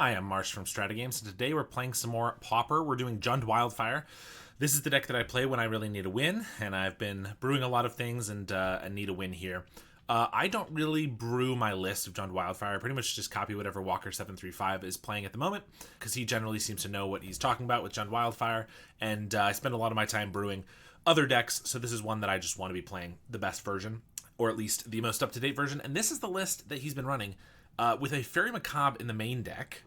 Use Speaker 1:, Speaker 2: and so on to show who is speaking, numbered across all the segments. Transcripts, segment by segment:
Speaker 1: Hi, I'm Marsh from StrataGames, and today we're playing some more Pauper. We're doing Jund Wildfire. This is the deck that I play when I really need a win, and I've been brewing a lot of things and I need a win here. I don't really brew my list of Jund Wildfire. I pretty much just copy whatever Walker735 is playing at the moment, because he generally seems to know what he's talking about with Jund Wildfire, and I spend a lot of my time brewing other decks, so this is one that I just want to be playing the best version, or at least the most up-to-date version, and this is the list that he's been running. With a Fairy Macabre in the main deck,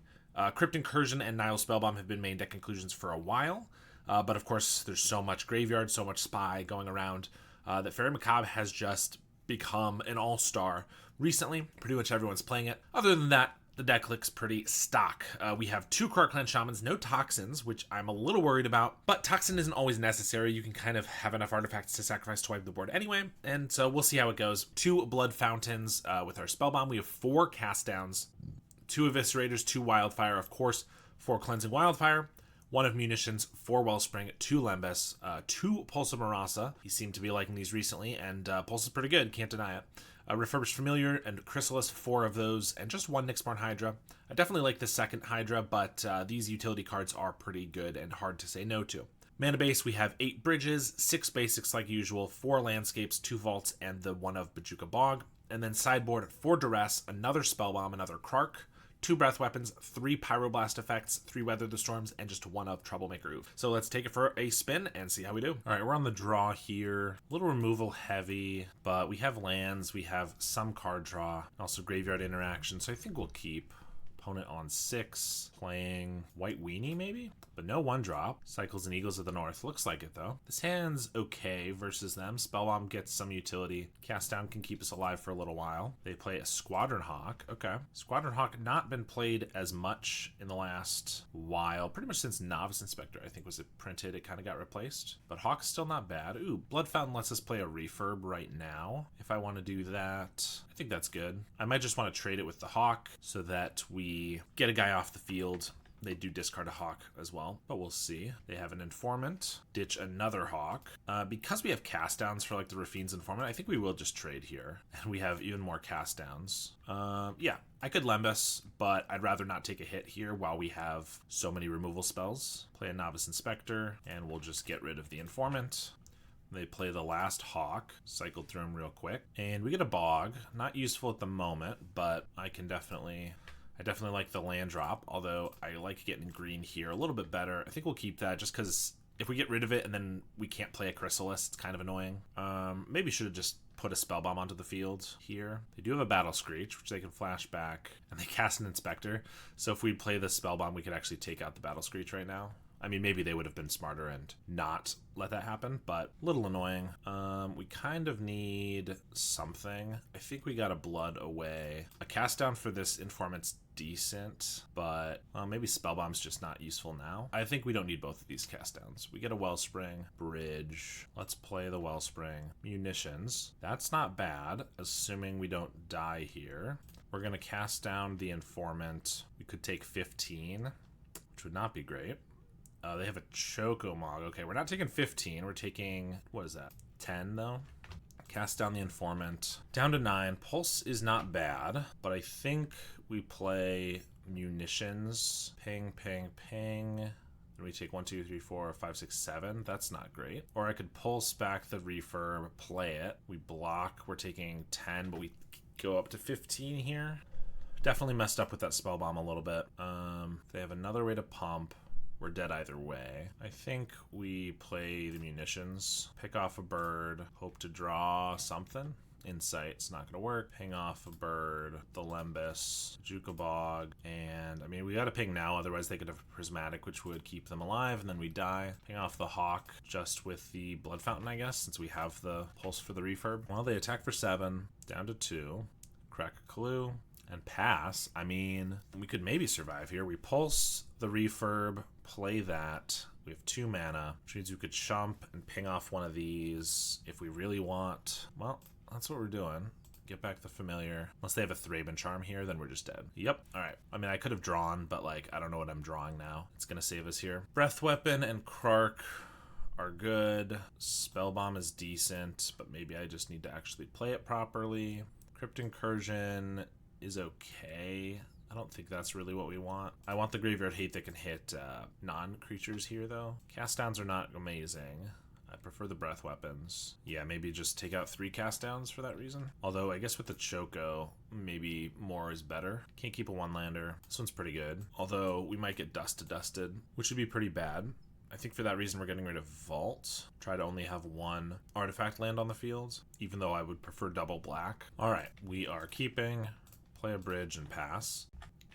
Speaker 1: Crypt Incursion and Nile Spellbomb have been main deck inclusions for a while, but of course there's so much Graveyard, so much Spy going around that Fairy Macabre has just become an all-star recently. Pretty much everyone's playing it. Other than that, the deck looks pretty stock. We have 2 Krark Clan Shamans, no Toxins, which I'm a little worried about, but Toxin isn't always necessary. You can kind of have enough artifacts to sacrifice to wipe the board anyway, and so we'll see how it goes. 2 Blood Fountains with our Spellbomb. We have 4 Cast Downs, 2 Eviscerators, 2 Wildfire, of course, 4 Cleansing Wildfire, 1 of Munitions, 4 Wellspring, 2 Lembas, 2 Pulse of Marasa. He seemed to be liking these recently, and Pulse is pretty good, can't deny it. Refurbished Familiar and Chrysalis, 4 of those, and just 1 Nyxborn Hydra. I definitely like the second Hydra, but these utility cards are pretty good and hard to say no to. Mana base, we have 8 Bridges, 6 Basics like usual, 4 Landscapes, 2 Vaults, and the 1 of Bajuka Bog. And then sideboard, 4 Duress, another Spellbomb, another Krark, 2 Breath Weapons, 3 Pyroblast Effects, 3 Weather the Storms, and just 1 of Troublemaker Oof. So let's take it for a spin and see how we do. All right, we're on the draw here. A little removal heavy, but we have lands, we have some card draw, also graveyard interaction, so I think we'll keep. Opponent on 6, playing White Weenie maybe? But no 1-drop. Cycles and Eagles of the North. Looks like it though. This hand's okay versus them. Spellbomb gets some utility. Cast Down can keep us alive for a little while. They play a Squadron Hawk. Okay. Squadron Hawk not been played as much in the last while. Pretty much since Novice Inspector, I think, was it printed. It kind of got replaced. But Hawk's still not bad. Ooh, Blood Fountain lets us play a Refurb right now. If I want to do that, I think that's good. I might just want to trade it with the Hawk so that we get a guy off the field. They do discard a Hawk as well, but we'll see. They have an Informant, ditch another Hawk. Because we have Cast Downs for like the Rafine's Informant, I think we will just trade here. And we have even more Cast Downs. Yeah, I could Lembas, but I'd rather not take a hit here while we have so many removal spells. Play a Novice Inspector, and we'll just get rid of the Informant. They play the last Hawk, cycled through him real quick. And we get a Bog, not useful at the moment, but I definitely like the land drop, although I like getting green here a little bit better. I think we'll keep that just because if we get rid of it and then we can't play a Chrysalis, it's kind of annoying. Maybe should have just put a Spellbomb onto the field here. They do have a Battle Screech, which they can flash back, and they cast an Inspector. So if we play the Spellbomb, we could actually take out the Battle Screech right now. I mean, maybe they would have been smarter and not let that happen, but a little annoying. We kind of need something. I think we got a Blood away. A Cast Down for this Informant's decent, but maybe Spellbomb's just not useful now. I think we don't need both of these Cast Downs. We get a Wellspring, Bridge. Let's play the Wellspring. Munitions. That's not bad, assuming we don't die here. We're going to cast down the Informant. We could take 15, which would not be great. They have a Chocomog. Okay, we're not taking 15. We're taking, what is that, 10 though? Cast down the Informant. Down to 9. Pulse is not bad, but I think we play Munitions. Ping, ping, ping. And we take 1, 2, 3, 4, 5, 6, 7. That's not great. Or I could pulse back the Refurb, play it. We block. We're taking 10, but we go up to 15 here. Definitely messed up with that Spellbomb a little bit. They have another way to pump. We're dead either way. I think we play the Munitions, pick off a bird, hope to draw something. Insight's not gonna work. Ping off a bird, the Lembas, Bajuka Bog, and I mean, we gotta ping now, otherwise they could have a Prismatic, which would keep them alive, and then we die. Ping off the Hawk, just with the Blood Fountain, I guess, since we have the Pulse for the Refurb. Well, they attack for 7, down to 2, crack a clue, and pass. I mean, we could maybe survive here. We pulse the Refurb, play that. We have 2 mana, which means we could chump and ping off one of these if we really want. Well, that's what we're doing. Get back the Familiar. Unless they have a Thraben Charm here, then we're just dead. Yep. All right. I mean, I could have drawn, but like, I don't know what I'm drawing now. It's going to save us here. Breath Weapon and Krark are good. Spellbomb is decent, but maybe I just need to actually play it properly. Crypt Incursion is okay. I don't think that's really what we want. I want the Graveyard Hate that can hit non-creatures here, though. Cast downs are not amazing. I prefer the breath weapons. Yeah, maybe just take out 3 cast downs for that reason. Although, I guess with the Choco, maybe more is better. Can't keep a 1-lander. This one's pretty good. Although, we might get dusted, which would be pretty bad. I think for that reason we're getting rid of Vault. Try to only have 1 artifact land on the field, even though I would prefer double black. Alright, we are keeping, play a bridge, and pass.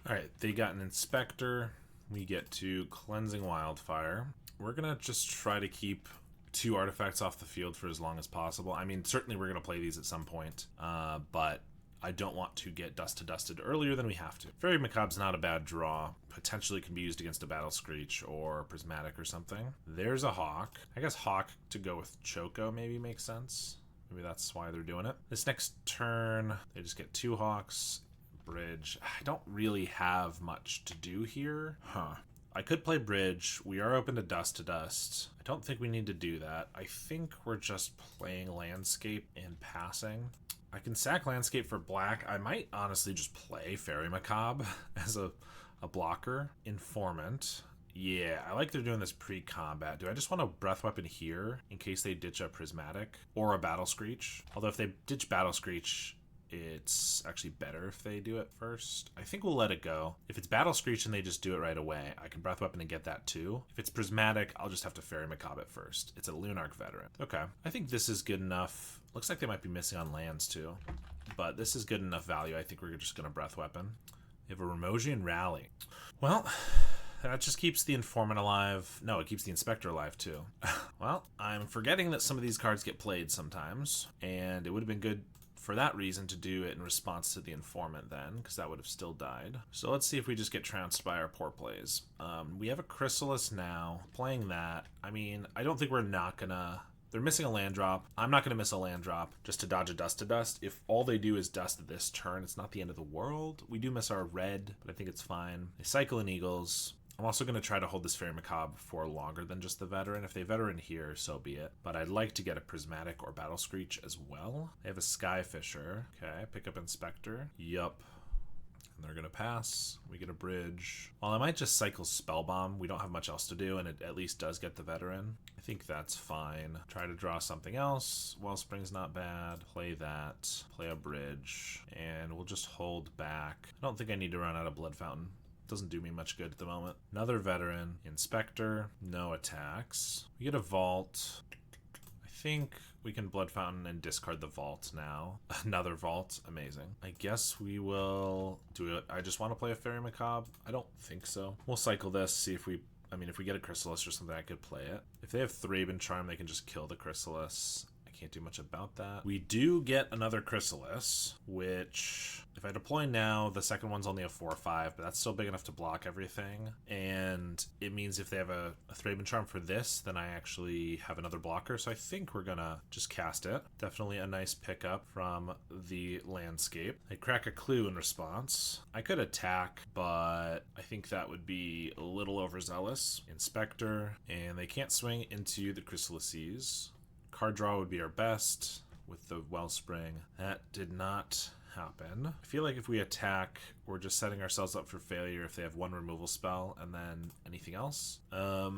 Speaker 1: Alright, they got an Inspector. We get to Cleansing Wildfire. We're gonna just try to keep 2 artifacts off the field for as long as possible. I mean, certainly we're gonna play these at some point, but I don't want to get dusted earlier than we have to. Fairy Macabre's not a bad draw. Potentially can be used against a Battle Screech or Prismatic or something. There's a Hawk. I guess Hawk to go with Choco maybe makes sense. Maybe that's why they're doing it. This next turn, they just get 2 Hawks, bridge. I don't really have much to do here. I could play bridge. We are open to dust. I don't think we need to do that. I think we're just playing landscape and passing. I can sack landscape for black. I might honestly just play Fairy Macabre as a blocker. Informant. Yeah, I like they're doing this pre-combat. Do I just want a breath weapon here in case they ditch a Prismatic or a Battle Screech? Although if they ditch Battle Screech, it's actually better if they do it first. I think we'll let it go. If it's Battle Screech and they just do it right away, I can breath weapon and get that too. If it's Prismatic, I'll just have to Fairy Macabre it first. It's a Lunarch Veteran. Okay, I think this is good enough. Looks like they might be missing on lands too, but this is good enough value. I think we're just gonna breath weapon. We have a Remosian Rally. Well, that just keeps the Informant alive. No, it keeps the Inspector alive too. Well, I'm forgetting that some of these cards get played sometimes, and it would have been good for that reason to do it in response to the Informant then, because that would have still died. So let's see if we just get trounced by our poor plays. We have a Chrysalis now. Playing that, I mean, I don't think we're not gonna... They're missing a land drop. I'm not going to miss a land drop just to dodge a dust. If all they do is dust this turn, it's not the end of the world. We do miss our red, but I think it's fine. They cycle in Eagles. I'm also going to try to hold this Fairy Macabre for longer than just the Veteran. If they Veteran here, so be it. But I'd like to get a Prismatic or Battle Screech as well. They have a Skyfisher. Okay, pick up Inspector. Yup. And they're going to pass. We get a bridge. Well, I might just cycle Spellbomb. We don't have much else to do, and it at least does get the Veteran. I think that's fine. Try to draw something else. Wellspring's not bad. Play that. Play a bridge. And we'll just hold back. I don't think I need to run out of Blood Fountain. Doesn't do me much good at the moment. Another Veteran. Inspector. No attacks. We get a Vault. I think we can Blood Fountain and discard the Vault now. Another Vault. Amazing. I guess we will do it. I just want to play a Fairy Macabre. I don't think so. We'll cycle this, see if we... I mean, if we get a Chrysalis or something, I could play it. If they have Thraben Charm, they can just kill the Chrysalis. I can't do much about that. We do get another Chrysalis, which, if I deploy now, the second one's only a 4/5, but that's still big enough to block everything. And it means if they have a Thraben Charm for this, then I actually have another blocker. So I think we're gonna just cast it. Definitely a nice pickup from the landscape. I crack a Clue in response. I could attack, but I think that would be a little overzealous. Inspector, and they can't swing into the Chrysalises. Card draw would be our best with the Wellspring. That did not happen. I feel like if we attack, we're just setting ourselves up for failure if they have 1 removal spell and then anything else.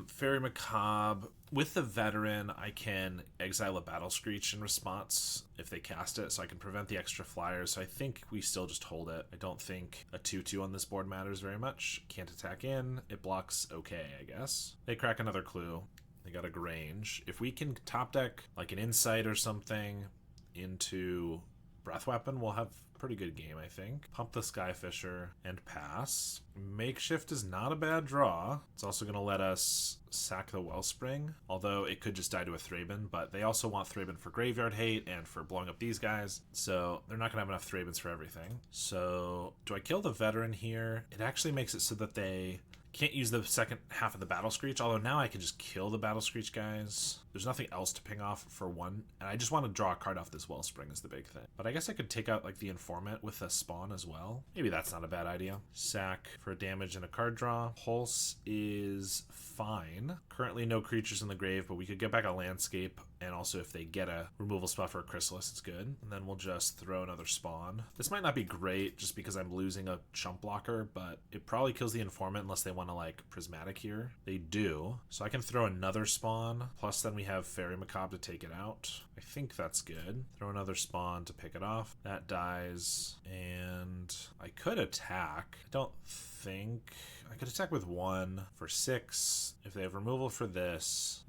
Speaker 1: Fairy Macabre. With the Veteran, I can exile a Battle Screech in response if they cast it, so I can prevent the extra flyers. So I think we still just hold it. I don't think a 2/2 on this board matters very much. Can't attack in. It blocks okay, I guess. They crack another Clue. They got a Grange. If we can top deck like an Insight or something into Breath Weapon, we'll have a pretty good game, I think. Pump the Skyfisher and pass. Makeshift is not a bad draw. It's also going to let us sack the Wellspring, although it could just die to a Thraben, but they also want Thraben for Graveyard Hate and for blowing up these guys, so they're not going to have enough Thrabens for everything. So do I kill the Veteran here? It actually makes it so that they can't use the second half of the Battle Screech, although now I can just kill the Battle Screech guys. There's nothing else to ping off for 1, and I just want to draw a card off this Wellspring is the big thing. But I guess I could take out like the Informant with a Spawn as well. Maybe that's not a bad idea. Sack for damage and a card draw. Pulse is fine. Currently no creatures in the grave, but we could get back a Landscape And also if they get a removal spot for a Chrysalis, it's good. And then we'll just throw another spawn. This might not be great just because I'm losing a chump blocker, but it probably kills the Informant unless they want to like Prismatic here. They do. So I can throw another spawn. Plus then we have Fairy Macabre to take it out. I think that's good. Throw another spawn to pick it off. That dies. And I could attack. I don't think I could attack with 1 for 6. If they have removal for this,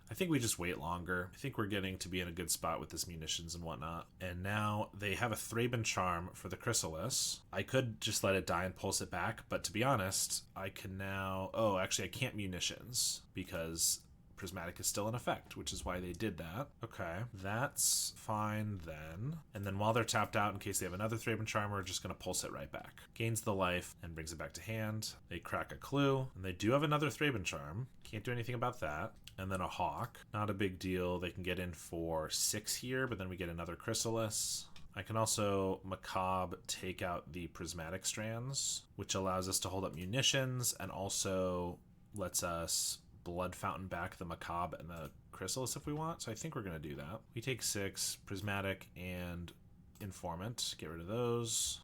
Speaker 1: I think we just wait longer. I think we're getting to be in a good spot with this munitions and whatnot. And now they have a Thraben Charm for the Chrysalis. I could just let it die and pulse it back, but to be honest, I can now... Oh, actually I can't munitions because Prismatic is still in effect, which is why they did that. Okay, that's fine then. And then while they're tapped out, in case they have another Thraben Charm, we're just going to pulse it right back. Gains the life and brings it back to hand. They crack a clue, and they do have another Thraben Charm. Can't do anything about that. And then a Hawk. Not a big deal. They can get in for 6 here, but then we get another Chrysalis. I can also Macabre take out the Prismatic Strands, which allows us to hold up munitions and also lets us Blood Fountain back the Macabre and the Chrysalis if we want. So I think we're going to do that. We take 6, Prismatic and Informant. Get rid of those.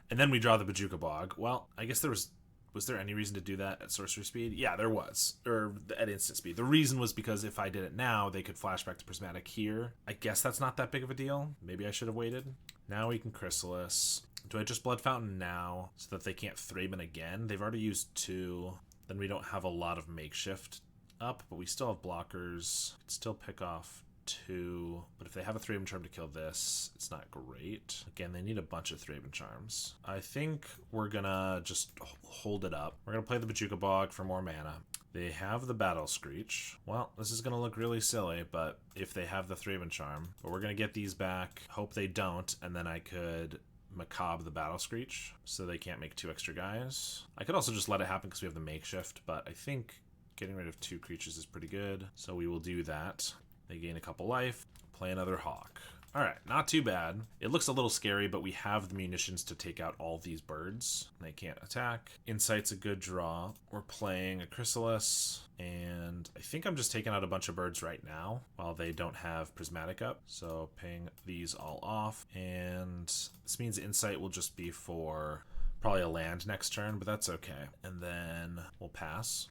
Speaker 1: And then we draw the Bajuka Bog. Well, I guess there was there any reason to do that at sorcery speed? Yeah, there was. Or at instant speed. The reason was because if I did it now, they could flashback to Prismatic here. I guess that's not that big of a deal. Maybe I should have waited. Now we can Chrysalis. Do I just Blood Fountain now so that they can't Thraben again? They've already used 2. Then we don't have a lot of makeshift up, but we still have blockers. Could still pick off 2, but if they have a Thraben Charm to kill this, it's not great. Again, they need a bunch of Thraben Charms. I think we're gonna just hold it up. We're gonna play the Bajuka Bog for more mana. They have the Battle Screech. Well, this is gonna look really silly, but if they have the Thraben Charm, but we're gonna get these back. Hope they don't, and then I could Macabre the Battle Screech so they can't make 2 extra guys. I could also just let it happen because we have the makeshift, but I think getting rid of 2 creatures is pretty good, so we will do that. They gain a couple life, play another Hawk. Alright, not too bad. It looks a little scary, but we have the munitions to take out all these birds. They can't attack. Insight's a good draw. We're playing a Chrysalis, and I think I'm just taking out a bunch of birds right now while they don't have Prismatic up. So ping these all off, and this means Insight will just be for probably a land next turn, but that's okay. And then we'll pass.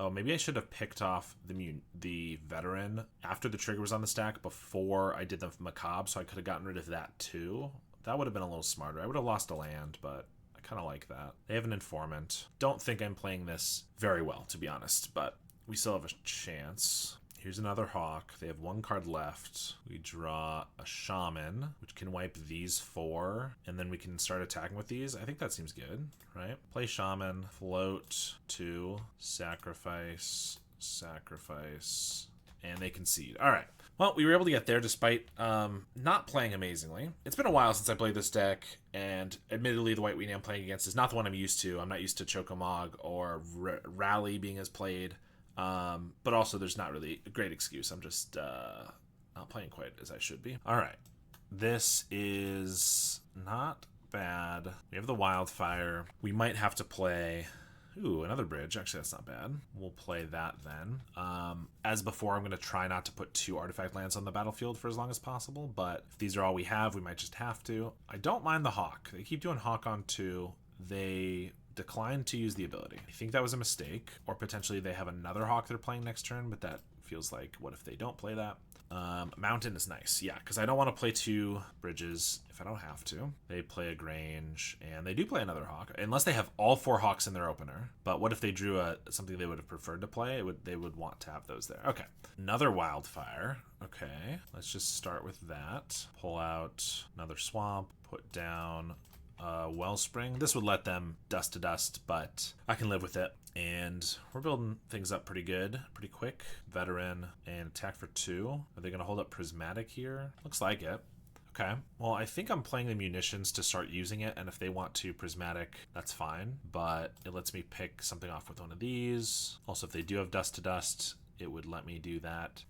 Speaker 1: Oh, maybe I should have picked off the Veteran after the trigger was on the stack before I did the Macabre, so I could have gotten rid of that too. That would have been a little smarter. I would have lost a land, but I kind of like that. They have an Informant. Don't think I'm playing this very well, to be honest, but we still have a chance. Here's another Hawk. They have 1 card left. We draw a Shaman, which can wipe these 4, and then we can start attacking with these. I think that seems good, right? Play Shaman, float 2, sacrifice, sacrifice, and they concede. All right. Well, we were able to get there despite not playing amazingly. It's been a while since I played this deck, and admittedly, the white Weenie I'm playing against is not the one I'm used to. I'm not used to Chocomog or Rally being as played. But also there's not really a great excuse. I'm just not playing quite as I should be. All right. This is not bad. We have the Wildfire. We might have to play... Ooh, another bridge. Actually, that's not bad. We'll play that then. As before, I'm going to try not to put 2 artifact lands on the battlefield for as long as possible, but if these are all we have, we might just have to. I don't mind the Hawk. They keep doing Hawk on 2. They declined to use the ability. I think that was a mistake, or potentially they have another Hawk they're playing next turn, but that feels like, what if they don't play that? Mountain is nice, yeah, because I don't want to play 2 bridges if I don't have to. They play a Grange, and they do play another Hawk, unless they have all 4 Hawks in their opener. But what if they drew something they would have preferred to play? They would want to have those there. Okay, another Wildfire. Okay, let's just start with that. Pull out another Swamp, put down Wellspring. This would let them dust to dust, but I can live with it. And we're building things up pretty good, pretty quick. Veteran and attack for 2. Are they going to hold up Prismatic here? Looks like it. Okay. Well, I think I'm playing the munitions to start using it, and if they want to Prismatic, that's fine. But it lets me pick something off with one of these. Also, if they do have dust to dust, it would let me do that.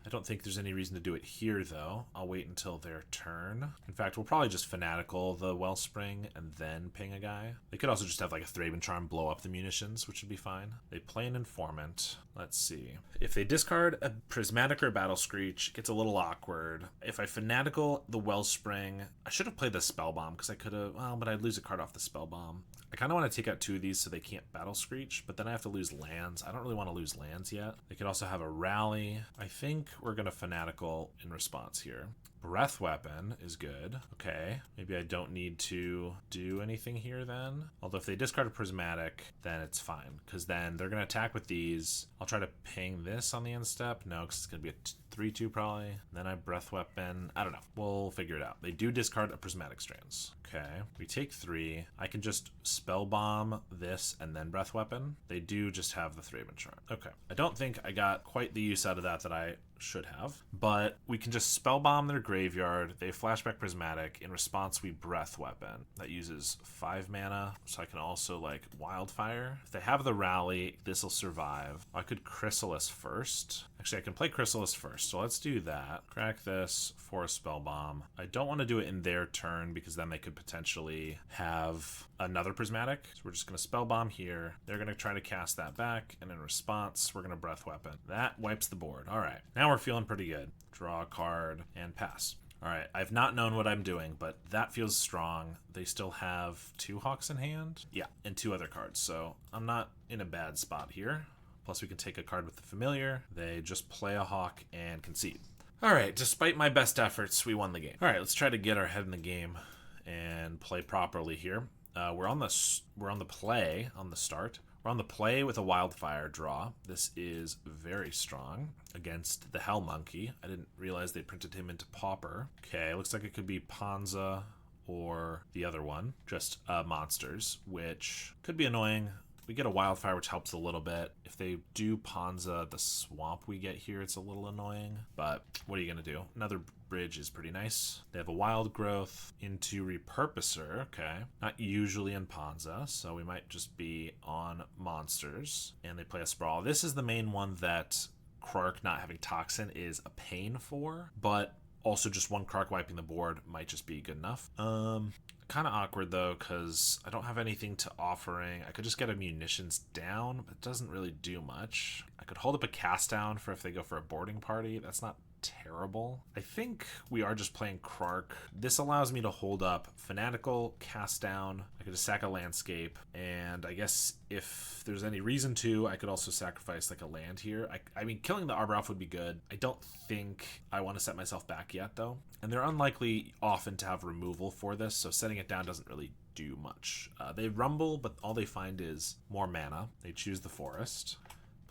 Speaker 1: I don't think there's any reason to do it here, though. I'll wait until their turn. In fact, we'll probably just Fanatical the Wellspring and then ping a guy. They could also just have like a Thraben Charm blow up the munitions, which would be fine. They play an Informant. Let's see. If they discard a Prismatic or Battle Screech, it gets a little awkward. If I Fanatical the Wellspring, I should have played the Spellbomb because I could have, well, but I'd lose a card off the Spellbomb. I kind of want to take out 2 of these so they can't Battle Screech, but then I have to lose lands. I don't really want to lose lands yet. They could also have a Rally. I think we're going to Fanatical in response here. Breath Weapon is good. Okay, maybe I don't need to do anything here then. Although if they discard a Prismatic, then it's fine, because then they're going to attack with these. I'll try to ping this on the end step. No, because it's going to be a 3-2 probably. Then I Breath Weapon. I don't know. We'll figure it out. They do discard a Prismatic Strands. Okay, we take 3. I can just Spell Bomb this and then Breath Weapon. They do just have the Thraben Charm. Okay, I don't think I got quite the use out of that I should have, but we can just Spell Bomb their graveyard. They flashback Prismatic. In response, we Breath Weapon. That uses 5 mana, so I can also like Wildfire. If they have the Rally, this will survive. I could Chrysalis first. Actually, I can play Chrysalis first, so let's do that. Crack this for a Spell Bomb. I don't want to do it in their turn because then they could potentially have another Prismatic. So we're just going to Spell Bomb here. They're going to try to cast that back, and in response, we're going to Breath Weapon. That wipes the board. All right, now we're feeling pretty good. Draw a card and pass. All right, I've not known what I'm doing, but that feels strong. They still have 2 Hawks in hand. Yeah, and 2 other cards, so I'm not in a bad spot here. Plus, we can take a card with the Familiar. They just play a Hawk and concede. All right, despite my best efforts, we won the game. All right, let's try to get our head in the game and play properly here. We're on the play on the start. We're on the play with a Wildfire draw. This is very strong against the Hell Monkey. I didn't realize they printed him into Pauper. Okay, looks like it could be Ponza or the other one, just Monsters, which could be annoying. We get a Wildfire, which helps a little bit. If they do Ponza the swamp we get here, it's a little annoying. But what are you going to do? Another bridge is pretty nice. They have a Wild Growth into Repurposer. Okay. Not usually in Ponza, so we might just be on Monsters. And they play a Sprawl. This is the main one that Krark not having Toxin is a pain for. But also just 1 Krark wiping the board might just be good enough. Kind of awkward though, because I don't have anything to offering. I could just get a munitions down, but it doesn't really do much. I could hold up a cast down for if they go for a boarding party. That's not terrible. I think we are just playing Krark. This allows me to hold up Fanatical, cast down. I could just sack a landscape, and I guess if there's any reason to, I could also sacrifice like a land here. I mean, killing the Arbor Elf would be good. I don't think I want to set myself back yet though, and they're unlikely often to have removal for this, so setting it down doesn't really do much. They rumble, but all they find is more mana. They choose the Forest,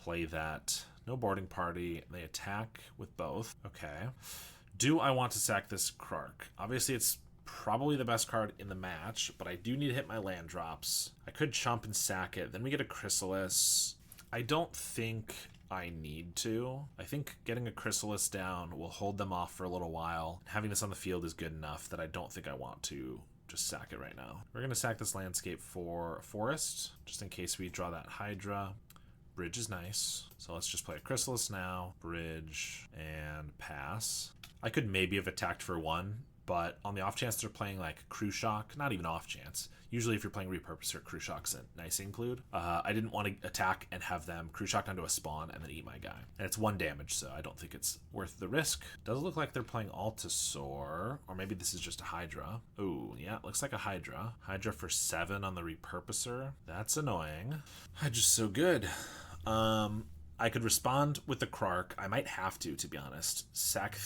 Speaker 1: play that. No boarding party. They attack with both. Okay. Do I want to sack this Krark? Obviously, it's probably the best card in the match, but I do need to hit my land drops. I could chump and sack it. Then we get a Chrysalis. I don't think I need to. I think getting a Chrysalis down will hold them off for a little while. Having this on the field is good enough that I don't think I want to just sack it right now. We're going to sack this landscape for a Forest, just in case we draw that Hydra. Bridge is nice, so let's just play a Chrysalis now, bridge, and pass. I could maybe have attacked for 1, but on the off chance they're playing like Crew Shock, not even off chance. Usually if you're playing Repurposer, Crew Shock's a nice include. I didn't want to attack and have them Crew Shock onto a spawn and then eat my guy. And it's 1 damage, so I don't think it's worth the risk. Does look like they're playing Altasaur, or maybe this is just a Hydra. Ooh, yeah, looks like a Hydra. Hydra for 7 on the Repurposer. That's annoying. Hydra's so good. I could respond with the Krark. I might have to be honest. Sack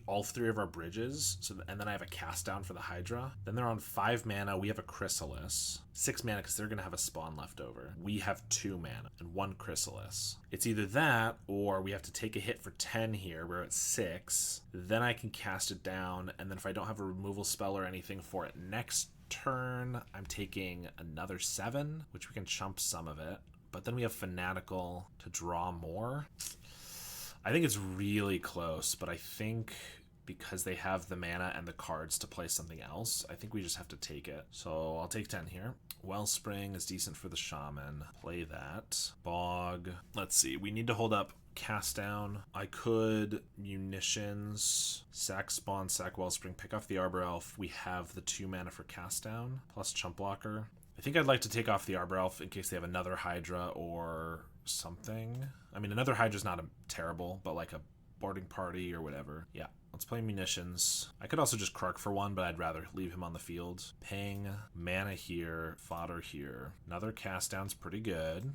Speaker 1: all three of our bridges, and then I have a cast down for the Hydra. Then they're on 5 mana. We have a Chrysalis. 6 mana because they're going to have a spawn left over. We have 2 mana and 1 Chrysalis. It's either that or we have to take a hit for 10 here. We're at 6. Then I can cast it down, and then if I don't have a removal spell or anything for it next turn, I'm taking another 7, which we can chump some of it. But then we have Fanatical to draw more. I think it's really close, but I think because they have the mana and the cards to play something else, I think we just have to take it. So I'll take 10 here. Wellspring is decent for the Shaman. Play that. Bog. Let's see. We need to hold up cast down. I could munitions, sack spawn, sack wellspring, pick off the Arbor Elf. We have the 2 mana for cast down, plus chump blocker. I think I'd like to take off the Arbor Elf in case they have another Hydra or something. I mean, another Hydra's not terrible, but like a boarding party or whatever. Yeah, let's play munitions. I could also just Krark for 1, but I'd rather leave him on the field. Ping, mana here, fodder here. Another cast down's pretty good.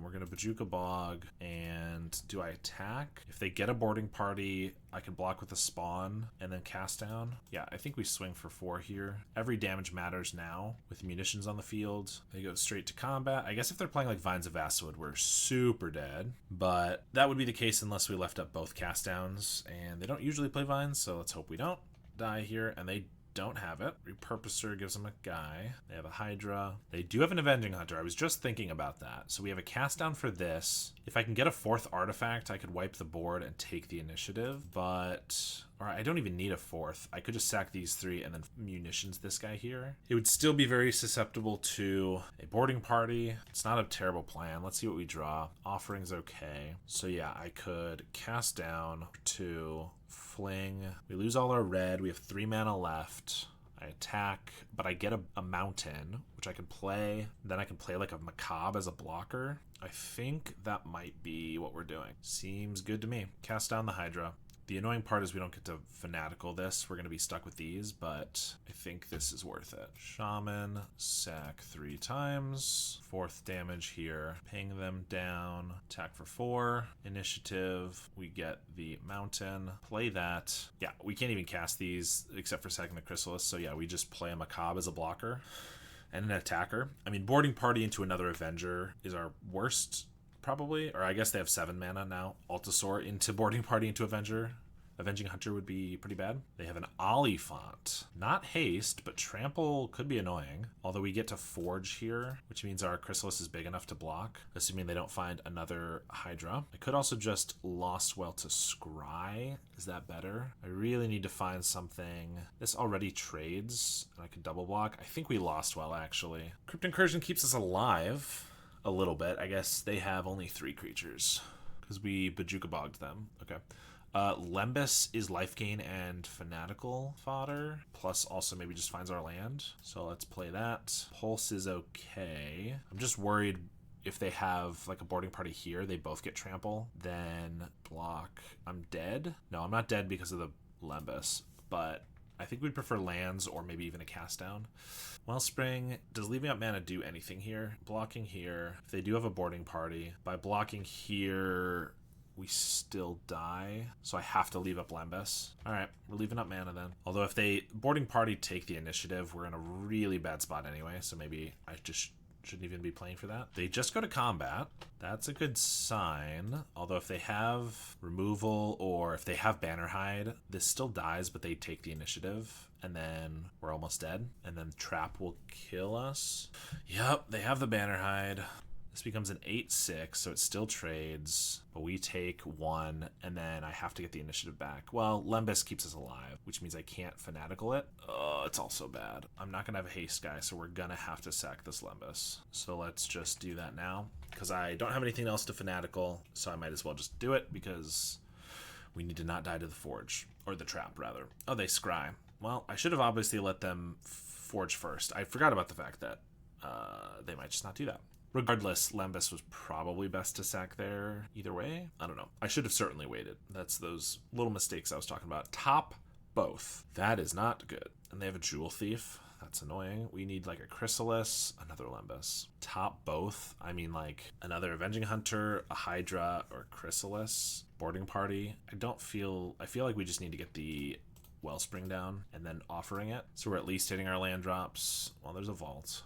Speaker 1: We're gonna Bajuka Bog, and do I attack? If they get a boarding party, I can block with a spawn and then cast down. Yeah, I think we swing for 4 here. Every damage matters now with munitions on the field. They go straight to combat. I guess if they're playing like Vines of Vastwood, we're super dead, but that would be the case unless we left up both cast downs, and they don't usually play Vines, so let's hope we don't die here, and they don't have it. Repurposer gives them a guy. They have a Hydra. They do have an Avenging Hunter. I was just thinking about that. So we have a cast down for this. If I can get a 4th artifact, I could wipe the board and take the initiative, but... Or I don't even need a 4th. I could just sack these 3 and then munitions this guy here. It would still be very susceptible to a boarding party. It's not a terrible plan. Let's see what we draw. Offering's okay. So yeah, I could cast down 2, fling. We lose all our red. We have 3 mana left. I attack, but I get a mountain, which I can play. Then I can play like a Macabre as a blocker. I think that might be what we're doing. Seems good to me. Cast down the Hydra. The annoying part is we don't get to Fanatical this. We're going to be stuck with these, but I think this is worth it. Shaman, sack 3 times. 4th damage here. Ping them down. Attack for 4. Initiative. We get the mountain. Play that. Yeah, we can't even cast these except for sacking the Chrysalis. So yeah, we just play a Macabre as a blocker and an attacker. I mean, boarding party into another Avenger is our worst probably, or I guess they have 7 mana now. Altasaur into boarding party into Avenger. Avenging Hunter would be pretty bad. They have an Oliphant. Not haste, but trample could be annoying. Although we get to forge here, which means our Chrysalis is big enough to block, assuming they don't find another Hydra. I could also just Lost Well to Scry. Is that better? I really need to find something. This already trades, and I could double block. I think we Lost Well, actually. Crypt Incursion keeps us alive a little bit. I guess they have only 3 creatures because we Bajuka Bogged them. Okay. Lembas is life gain and fanatical fodder, plus also maybe just finds our land. So let's play that. Pulse is okay. I'm just worried if they have like a boarding party here, they both get trample, then block. I'm dead. No, I'm not dead because of the Lembas, but I think we'd prefer lands or maybe even a cast down. Wellspring, does leaving up mana do anything here? Blocking here. If they do have a boarding party, by blocking here, we still die. So I have to leave up Lembas. All right, we're leaving up mana then. Although if they boarding party take the initiative, we're in a really bad spot anyway. So maybe I just shouldn't even be playing for that. They just go to combat. That's a good sign. Although if they have removal or if they have Banner Hide, this still dies, but they take the initiative. And then we're almost dead. And then Trap will kill us. Yep, they have the Banner Hide. This becomes an 8-6, so it still trades, but we take 1, and then I have to get the initiative back. Well, Lembas keeps us alive, which means I can't Fanatical it. Oh, it's also bad. I'm not going to have a haste guy, so we're going to have to sack this Lembas. So let's just do that now, because I don't have anything else to Fanatical, so I might as well just do it, because we need to not die to the Forge, or the Trap, rather. Oh, they scry. Well, I should have obviously let them Forge first. I forgot about the fact that they might just not do that. Regardless, Lembas was probably best to sack there either way. I don't know. I should have certainly waited. That's those little mistakes I was talking about. Top both. That is not good. And they have a Jewel Thief. That's annoying. We need like a Chrysalis, another Lembas. Top both. I mean like another Avenging Hunter, a Hydra, or Chrysalis. Boarding party. I feel like we just need to get the Wellspring down and then offering it. So we're at least hitting our land drops. Well, there's a vault.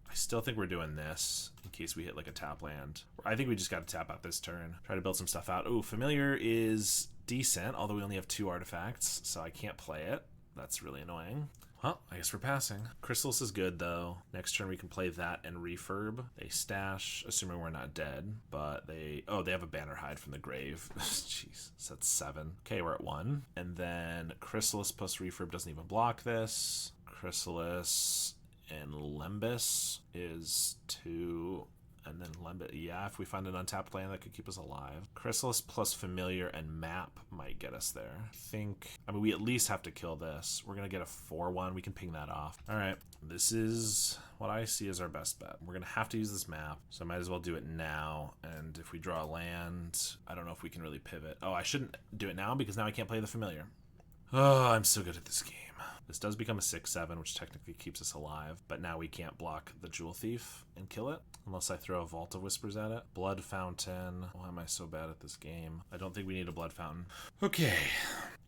Speaker 1: I still think we're doing this in case we hit like a tap land. I think we just got to tap out this turn. Try to build some stuff out. Ooh, Familiar is decent, although we only have 2 artifacts, so I can't play it. That's really annoying. Well, I guess we're passing. Chrysalis is good, though. Next turn we can play that and refurb. They stash, assuming we're not dead, but they have a Banner Hide from the grave. Jeez, so that's 7. Okay, we're at 1. And then Chrysalis plus refurb doesn't even block this. Chrysalis and Lembas is 2 and And then Lembit, yeah, if we find an untapped land that could keep us alive. Chrysalis plus Familiar and Map might get us there. I mean, we at least have to kill this. We're going to get a 4-1. We can ping that off. All right, this is what I see as our best bet. We're going to have to use this map, so I might as well do it now. And if we draw a land, I don't know if we can really pivot. Oh, I shouldn't do it now because now I can't play the Familiar. Oh, I'm so good at this game. This does become a 6-7, which technically keeps us alive, but now we can't block the Jewel Thief and kill it, unless I throw a Vault of Whispers at it. Blood Fountain. Why am I so bad at this game? I don't think we need a Blood Fountain. Okay.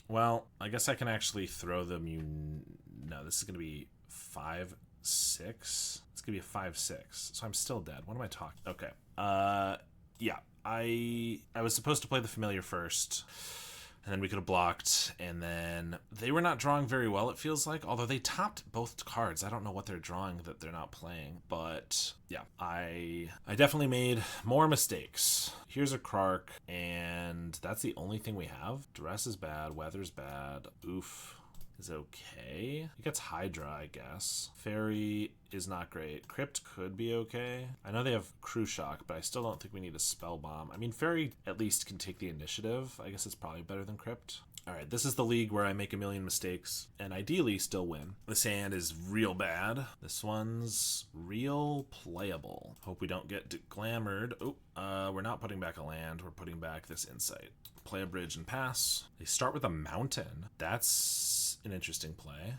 Speaker 1: Well, I guess I can actually throw the No, this is going to be 5-6. It's going to be a 5-6, so I'm still dead. What am I talking? Okay. Yeah. I was supposed to play the Familiar first, and then we could have blocked, and then they were not drawing very well, it feels like, although they topped both cards. I don't know what they're drawing that they're not playing, but yeah, I definitely made more mistakes. Here's a Krark, and that's the only thing we have. Duress is bad, Weather's bad, Oof is okay. He gets Hydra, I guess. Fairy is not great. Crypt could be okay. I know they have Crew Shock, but I still don't think we need a Spell Bomb. I mean, Fairy at least can take the initiative. I guess it's probably better than Crypt. All right, this is the league where I make a million mistakes and ideally still win. This hand is real bad. This one's real playable. Hope we don't get glamored. Oh, we're not putting back a land. We're putting back this Insight. Play a bridge and pass. They start with a mountain. That's an interesting play.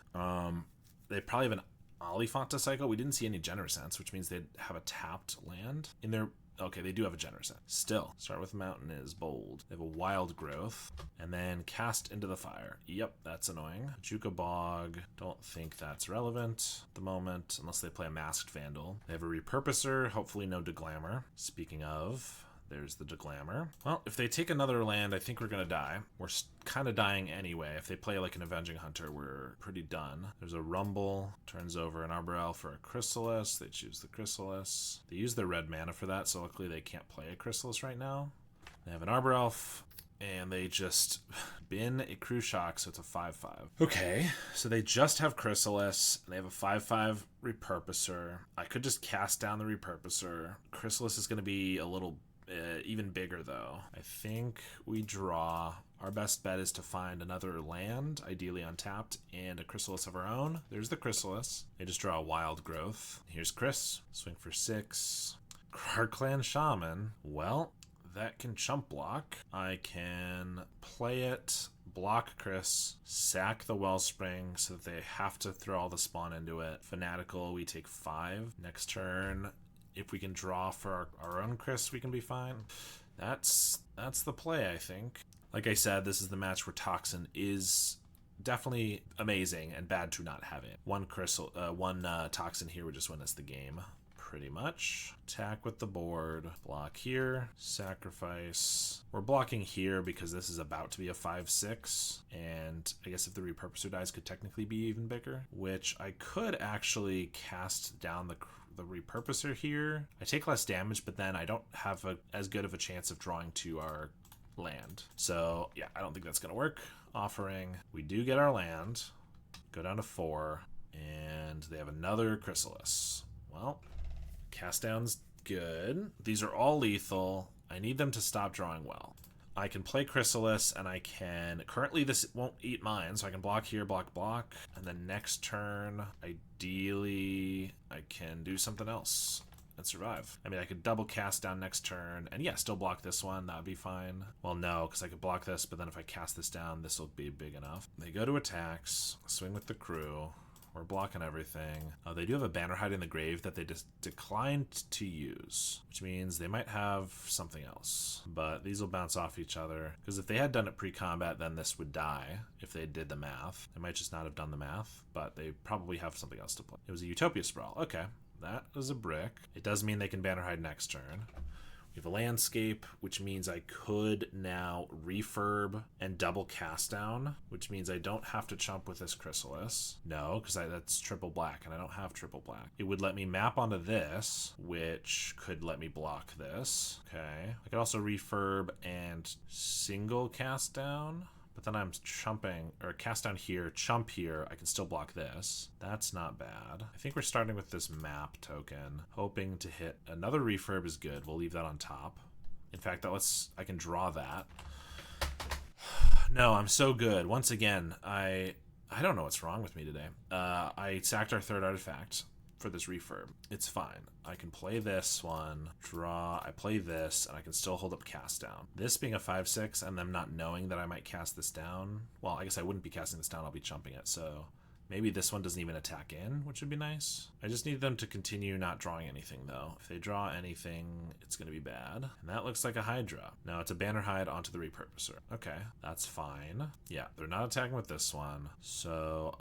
Speaker 1: They probably have an Oliphant to cycle. We didn't see any Generous Sense, which means they'd have a tapped land in their... Okay, they do have a Generous Sense. Still, start with mountain is bold. They have a Wild Growth, and then Cast into the Fire. Yep, that's annoying. Juka Bog, don't think that's relevant at the moment, unless they play a Masked Vandal. They have a Repurposer, hopefully no Deglamor. Speaking of... There's the Deglamor. Well, if they take another land, I think we're going to die. We're kind of dying anyway. If they play like an Avenging Hunter, we're pretty done. There's a Rumble. Turns over an Arbor Elf for a Chrysalis. They choose the Chrysalis. They use their red mana for that, so luckily they can't play a Chrysalis right now. They have an Arbor Elf, and they just bin a Crew Shock, so it's a 5-5. Okay, so they just have Chrysalis, and they have a 5-5 Repurposer. I could just cast down the Repurposer. Chrysalis is going to be a little... even bigger though. I think we draw. Our best bet is to find another land, ideally untapped, and a Chrysalis of our own. There's the Chrysalis. They just draw a Wild Growth. Here's Chris. Swing for 6. Krark-Clan Shaman. Well, that can chump block. I can play it, block Chris, sack the Wellspring so that they have to throw all the spawn into it. Fanatical, we take 5. Next turn, if we can draw for our own Chris, we can be fine. That's the play, I think. Like I said, this is the match where Toxin is definitely amazing and bad to not have it. One Toxin here would just win us the game, pretty much. Attack with the board, block here, sacrifice. We're blocking here because this is about to be a 5-6, and I guess if the Repurposer dies, could technically be even bigger, which I could actually cast down the Repurposer here. I take less damage, but then I don't have as good of a chance of drawing to our land. So yeah, I don't think that's gonna work. Offering, we do get our land, go down to 4, and they have another Chrysalis. Well, cast down's good. These are all lethal. I need them to stop drawing well. I can play Chrysalis, and I can... Currently, this won't eat mine, so I can block here, block, and then next turn, ideally, I can do something else and survive. I mean, I could double cast down next turn, and yeah, still block this one. That would be fine. Well, no, because I could block this, but then if I cast this down, this will be big enough. They go to attacks, swing with the crew. We're blocking everything. They do have a Bannerhide in the grave that they just declined to use, which means they might have something else. But these will bounce off each other, because if they had done it pre-combat, then this would die if they did the math. They might just not have done the math, but they probably have something else to play. It was a Utopia Sprawl. Okay, that was a brick. It does mean they can Bannerhide next turn. We have a landscape, which means I could now refurb and double cast down, which means I don't have to chump with this Chrysalis. No, because that's triple black, and I don't have triple black. It would let me map onto this, which could let me block this. Okay. I could also refurb and single cast down. but then I'm chumping, or cast down here, chump here. I can still block this. That's not bad. I think we're starting with this map token, hoping to hit another refurb is good. We'll leave that on top. In fact, I can draw that. No, I'm so good. Once again, I don't know what's wrong with me today. I sacked our third artifact for this refurb. It's fine. I can play this one, draw, I play this, and I can still hold up cast down. This being a 5/6 and them not knowing that I might cast this down, well, I guess I wouldn't be casting this down, I'll be chumping it, so maybe this one doesn't even attack in, which would be nice. I just need them to continue not drawing anything, though. If they draw anything, it's going to be bad. And that looks like a Hydra. No, it's a Banner Hide onto the Repurposer. Okay, that's fine. Yeah, they're not attacking with this one. So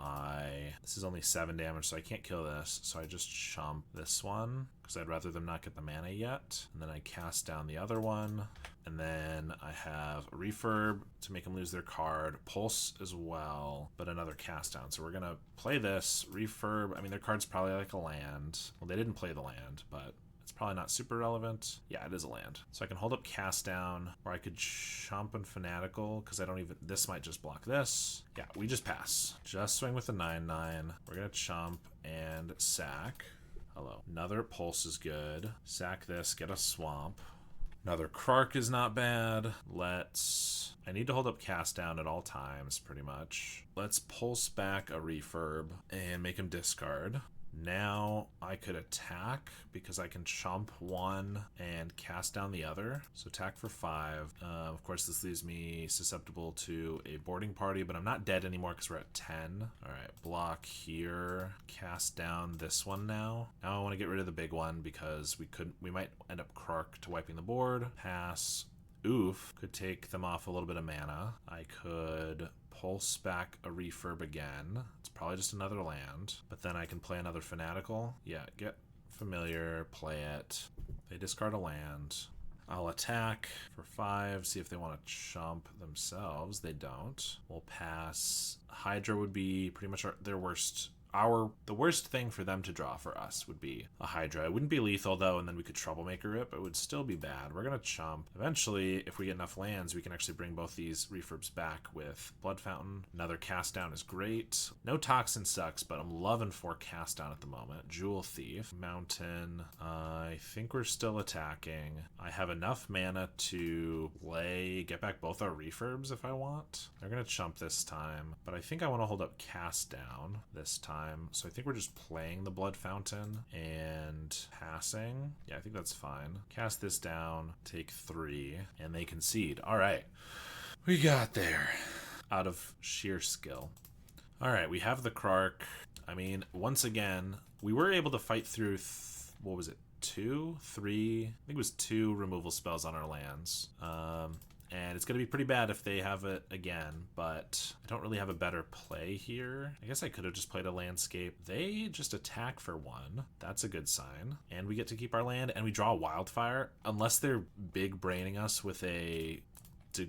Speaker 1: this is only 7 damage, so I can't kill this. So I just chump this one, because I'd rather them not get the mana yet. And then I cast down the other one. And then I have a refurb to make them lose their card, pulse as well, but another cast down. So we're gonna play this refurb. I mean, their card's probably like a land. Well, they didn't play the land, but it's probably not super relevant. Yeah, it is a land. So I can hold up cast down, or I could chomp and fanatical, because I don't even, this might just block this. Yeah, we just pass. Just swing with the 9/9. We're gonna chomp and sack. Hello. Another pulse is good. Sack this, get a swamp. Another Krark is not bad. I need to hold up cast down at all times, pretty much. Let's pulse back a refurb and make him discard. Now I could attack because I can chomp one and cast down the other. So attack for 5. Of course, this leaves me susceptible to a boarding party, but I'm not dead anymore because we're at 10. All right, block here. Cast down this one now. Now I want to get rid of the big one because we might end up Krark to wiping the board. Pass. Oof. Could take them off a little bit of mana. I could pulse back a refurb again. It's probably just another land, but then I can play another fanatical. Yeah, get familiar, play it. They discard a land. I'll attack for 5, see if they want to chump themselves. They don't. We'll pass. Hydra would be pretty much their worst. The worst thing for them to draw for us would be a Hydra. It wouldn't be lethal though, and then we could Troublemaker it, but it would still be bad. We're gonna chump. Eventually, if we get enough lands, we can actually bring both these refurbs back with Blood Fountain. Another cast down is great. No Toxin sucks, but I'm loving 4 cast down at the moment. Jewel Thief. Mountain. I think we're still attacking. I have enough mana to get back both our refurbs if I want. They're gonna chump this time, but I think I want to hold up cast down this time. So I think we're just playing the Blood Fountain and passing. Yeah, I think that's fine. Cast this down, take 3, and they concede. All right, we got there out of sheer skill. All right, we have the Krark. I mean, once again, we were able to fight through, what was it, 2, 3? I think it was 2 removal spells on our lands. And it's going to be pretty bad if they have it again, but I don't really have a better play here. I guess I could have just played a landscape. They just attack for 1. That's a good sign. And we get to keep our land, and we draw Wildfire. Unless they're big braining us with a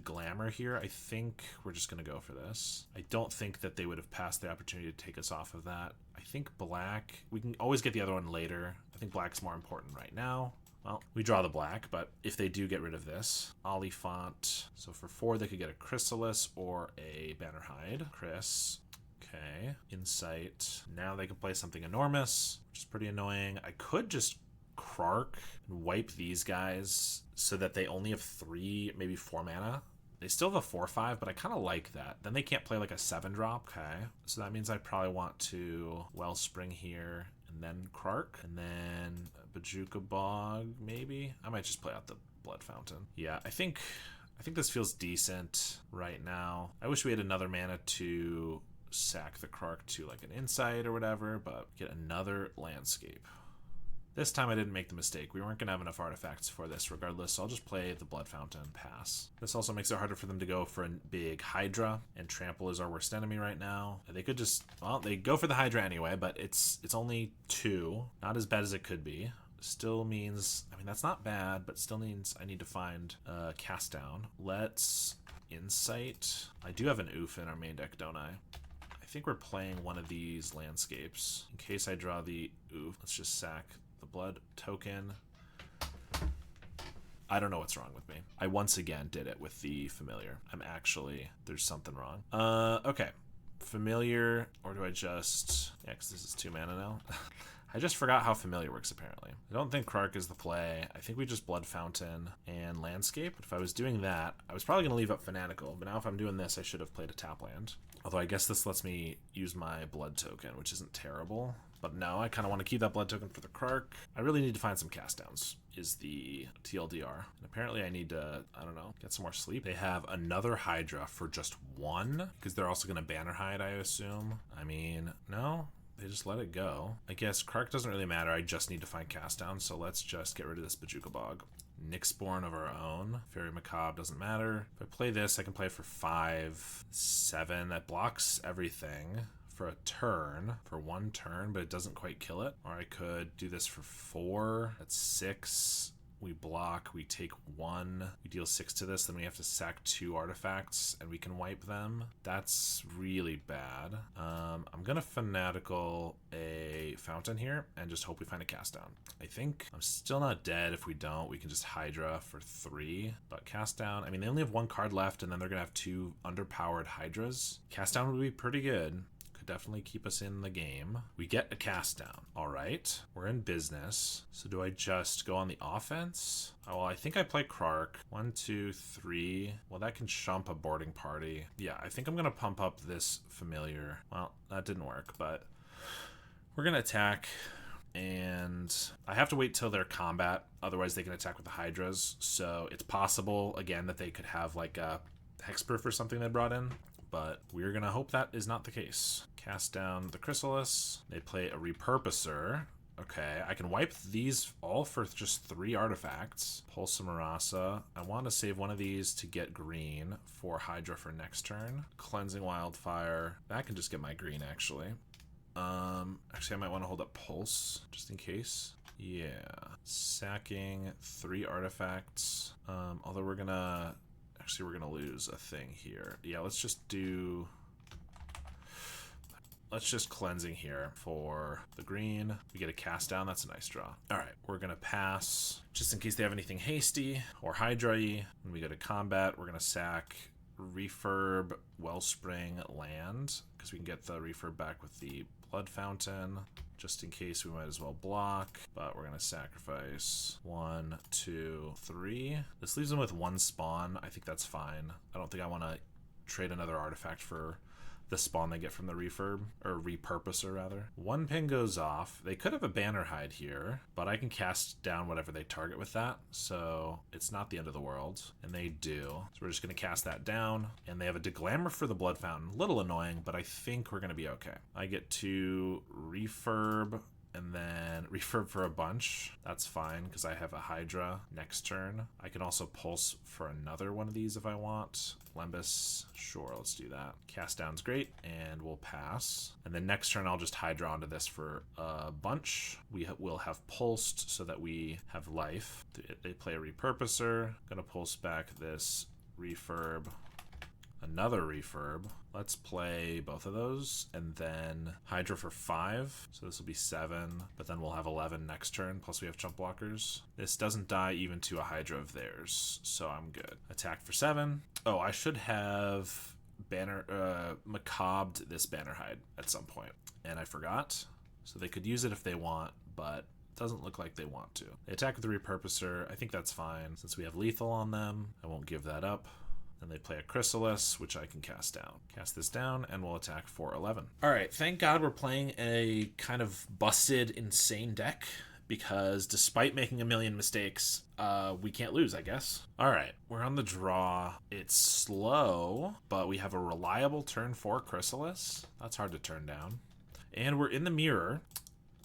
Speaker 1: Glamour here, I think we're just going to go for this. I don't think that they would have passed the opportunity to take us off of that. I think black, we can always get the other one later. I think black's more important right now. Well, we draw the black, but if they do get rid of this, Oliphant. So for 4, they could get a Chrysalis or a Banner Hide. Chris. Okay. Insight. Now they can play something enormous, which is pretty annoying. I could just Krark and wipe these guys so that they only have 3, maybe 4 mana. They still have a 4/5, but I kind of like that. Then they can't play like a 7-drop. Okay. So that means I probably want to Wellspring here and then Krark, and then Bajuka Bog, maybe. I might just play out the Blood Fountain. Yeah, I think this feels decent right now. I wish we had another mana to sack the Krark to like an Insight or whatever, but get another landscape. This time I didn't make the mistake. We weren't going to have enough artifacts for this regardless, so I'll just play the Blood Fountain, pass. This also makes it harder for them to go for a big Hydra, and Trample is our worst enemy right now. They could just, well, they go for the Hydra anyway, but it's only 2. Not as bad as it could be. Still means, I mean, that's not bad, but still means I need to find cast down. Let's Insight. I do have an Oof in our main deck, don't I? I think we're playing one of these landscapes. In case I draw the Oof, let's just sack the blood token. I don't know what's wrong with me. I once again did it with the familiar. There's something wrong. Okay. Familiar, or do I just... Yeah, because this is 2 mana now. I just forgot how familiar works, apparently. I don't think Krark is the play. I think we just Blood Fountain and Landscape. But if I was doing that, I was probably going to leave up Fanatical. But now if I'm doing this, I should have played a tap land. Although I guess this lets me use my Blood token, which isn't terrible. But no, I kind of want to keep that Blood token for the Krark. I really need to find some cast downs, is the TLDR. And apparently I need to, I don't know, get some more sleep. They have another Hydra for just 1, because they're also going to Banner Hide, I assume. I mean, no, they just let it go. I guess Krark doesn't really matter. I just need to find cast downs, so let's just get rid of this Bojuka Bog. Nyxborn of our own. Fairy Macabre doesn't matter. If I play this, I can play it for 5, 7. That blocks everything for a turn, for 1 turn, but it doesn't quite kill it. Or I could do this for 4. That's 6. We block, we take 1, we deal 6 to this, then we have to sack 2 artifacts and we can wipe them. That's really bad. I'm gonna Fanatical a Fountain here and just hope we find a cast down. I think I'm still not dead. If we don't, we can just Hydra for 3, but cast down, I mean, they only have 1 card left and then they're gonna have 2 underpowered Hydras. Cast down would be pretty good. Definitely keep us in the game. We get a cast down. All right, we're in business. So do I just go on the offense? Oh, well, I think I play Krark. 1, 2, 3. Well, that can shump a boarding party. Yeah, I think I'm gonna pump up this familiar. Well, that didn't work, but we're gonna attack. And I have to wait till their combat, otherwise they can attack with the Hydras. So it's possible, again, that they could have like a Hexproof or something they brought in, but we're gonna hope that is not the case. Cast down the Chrysalis. They play a Repurposer. Okay, I can wipe these all for just 3 artifacts. Pulse Marasa. I want to save one of these to get green for Hydra for next turn. Cleansing Wildfire. That can just get my green, actually. Actually, I might want to hold up Pulse, just in case. Yeah. Sacking 3 artifacts. Although we're gonna... Actually, we're gonna lose a thing here. Yeah, let's just cleansing here for the green. We get a cast down. That's a nice draw. All right, we're gonna pass just in case they have anything hasty or Hydra-y. When we go to combat, we're gonna sack Refurb Wellspring Land because we can get the Refurb back with the Blood Fountain. Just in case, we might as well block, but we're gonna sacrifice 1, 2, 3. This leaves them with 1 spawn. I think that's fine. I don't think I want to trade another artifact for the spawn they get from the refurb, or repurposer rather. 1 ping goes off. They could have a Banner Hide here, but I can cast down whatever they target with that, so it's not the end of the world, and they do. So we're just gonna cast that down, and they have a Deglammer for the Blood Fountain. A little annoying, but I think we're gonna be okay. I get to refurb, and then refurb for a bunch. That's fine, because I have a Hydra next turn. I can also pulse for another one of these if I want. Lembus, sure, let's do that. Cast down's great, and we'll pass. And then next turn, I'll just Hydra onto this for a bunch. We will have pulsed so that we have life. They play a Repurposer. Gonna pulse back this refurb. Another refurb. Let's play both of those and then Hydra for 5. So this will be 7, but then we'll have 11 next turn. Plus we have chump blockers. This doesn't die even to a Hydra of theirs, so I'm good. Attack for 7. Oh, I should have Macabre this Banner Hide at some point, and I forgot. So they could use it if they want, but doesn't look like they want to. They attack with the Repurposer. I think that's fine. Since we have lethal on them, I won't give that up. Then they play a Chrysalis, which I can cast down. Cast this down, and we'll attack for 11. All right, thank God we're playing a kind of busted, insane deck, because despite making a million mistakes, we can't lose, I guess. All right, we're on the draw. It's slow, but we have a reliable turn 4 Chrysalis. That's hard to turn down. And we're in the mirror.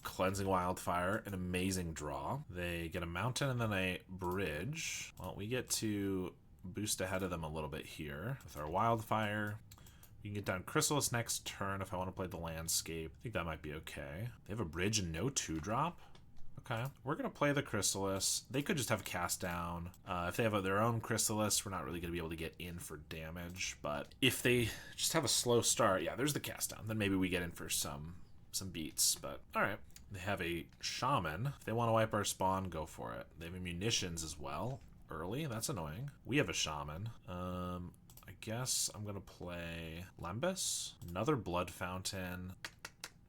Speaker 1: Cleansing Wildfire, an amazing draw. They get a mountain and then a bridge. Well, we get to boost ahead of them a little bit here with our Wildfire. We can get down Chrysalis next turn if I want to play the landscape. I think that might be okay. They have a bridge and no 2-drop. Okay, we're gonna play the Chrysalis. They could just have a cast down. If they have their own Chrysalis, we're not really gonna be able to get in for damage, but if they just have a slow start, yeah, there's the cast down, then maybe we get in for some beats. But all right, they have a Shaman. If they want to wipe our spawn, go for it. They have munitions as well. early. That's annoying. We have a shaman. I guess I'm gonna play Lembas. Another Blood Fountain.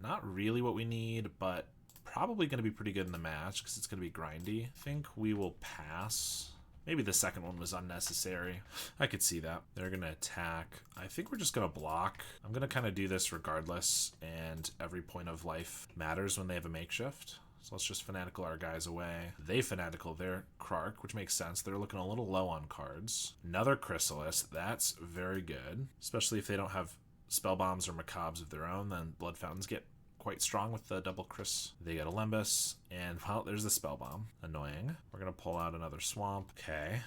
Speaker 1: Not really what we need, but probably gonna be pretty good in the match because it's gonna be grindy. I think we will pass. Maybe the second one was unnecessary. I could see that. They're gonna attack. I think we're just gonna block. I'm gonna kind of do this regardless, and every point of life matters when they have a makeshift. So let's just Fanatical our guys away. They Fanatical their Krark, which makes sense. They're looking a little low on cards. Another Chrysalis. That's very good. Especially if they don't have Spell Bombs or Macabres of their own, then Blood Fountains get quite strong with the double Chris. They get a Lembas, and well, there's the Spell Bomb. Annoying. We're gonna pull out another Swamp. Okay.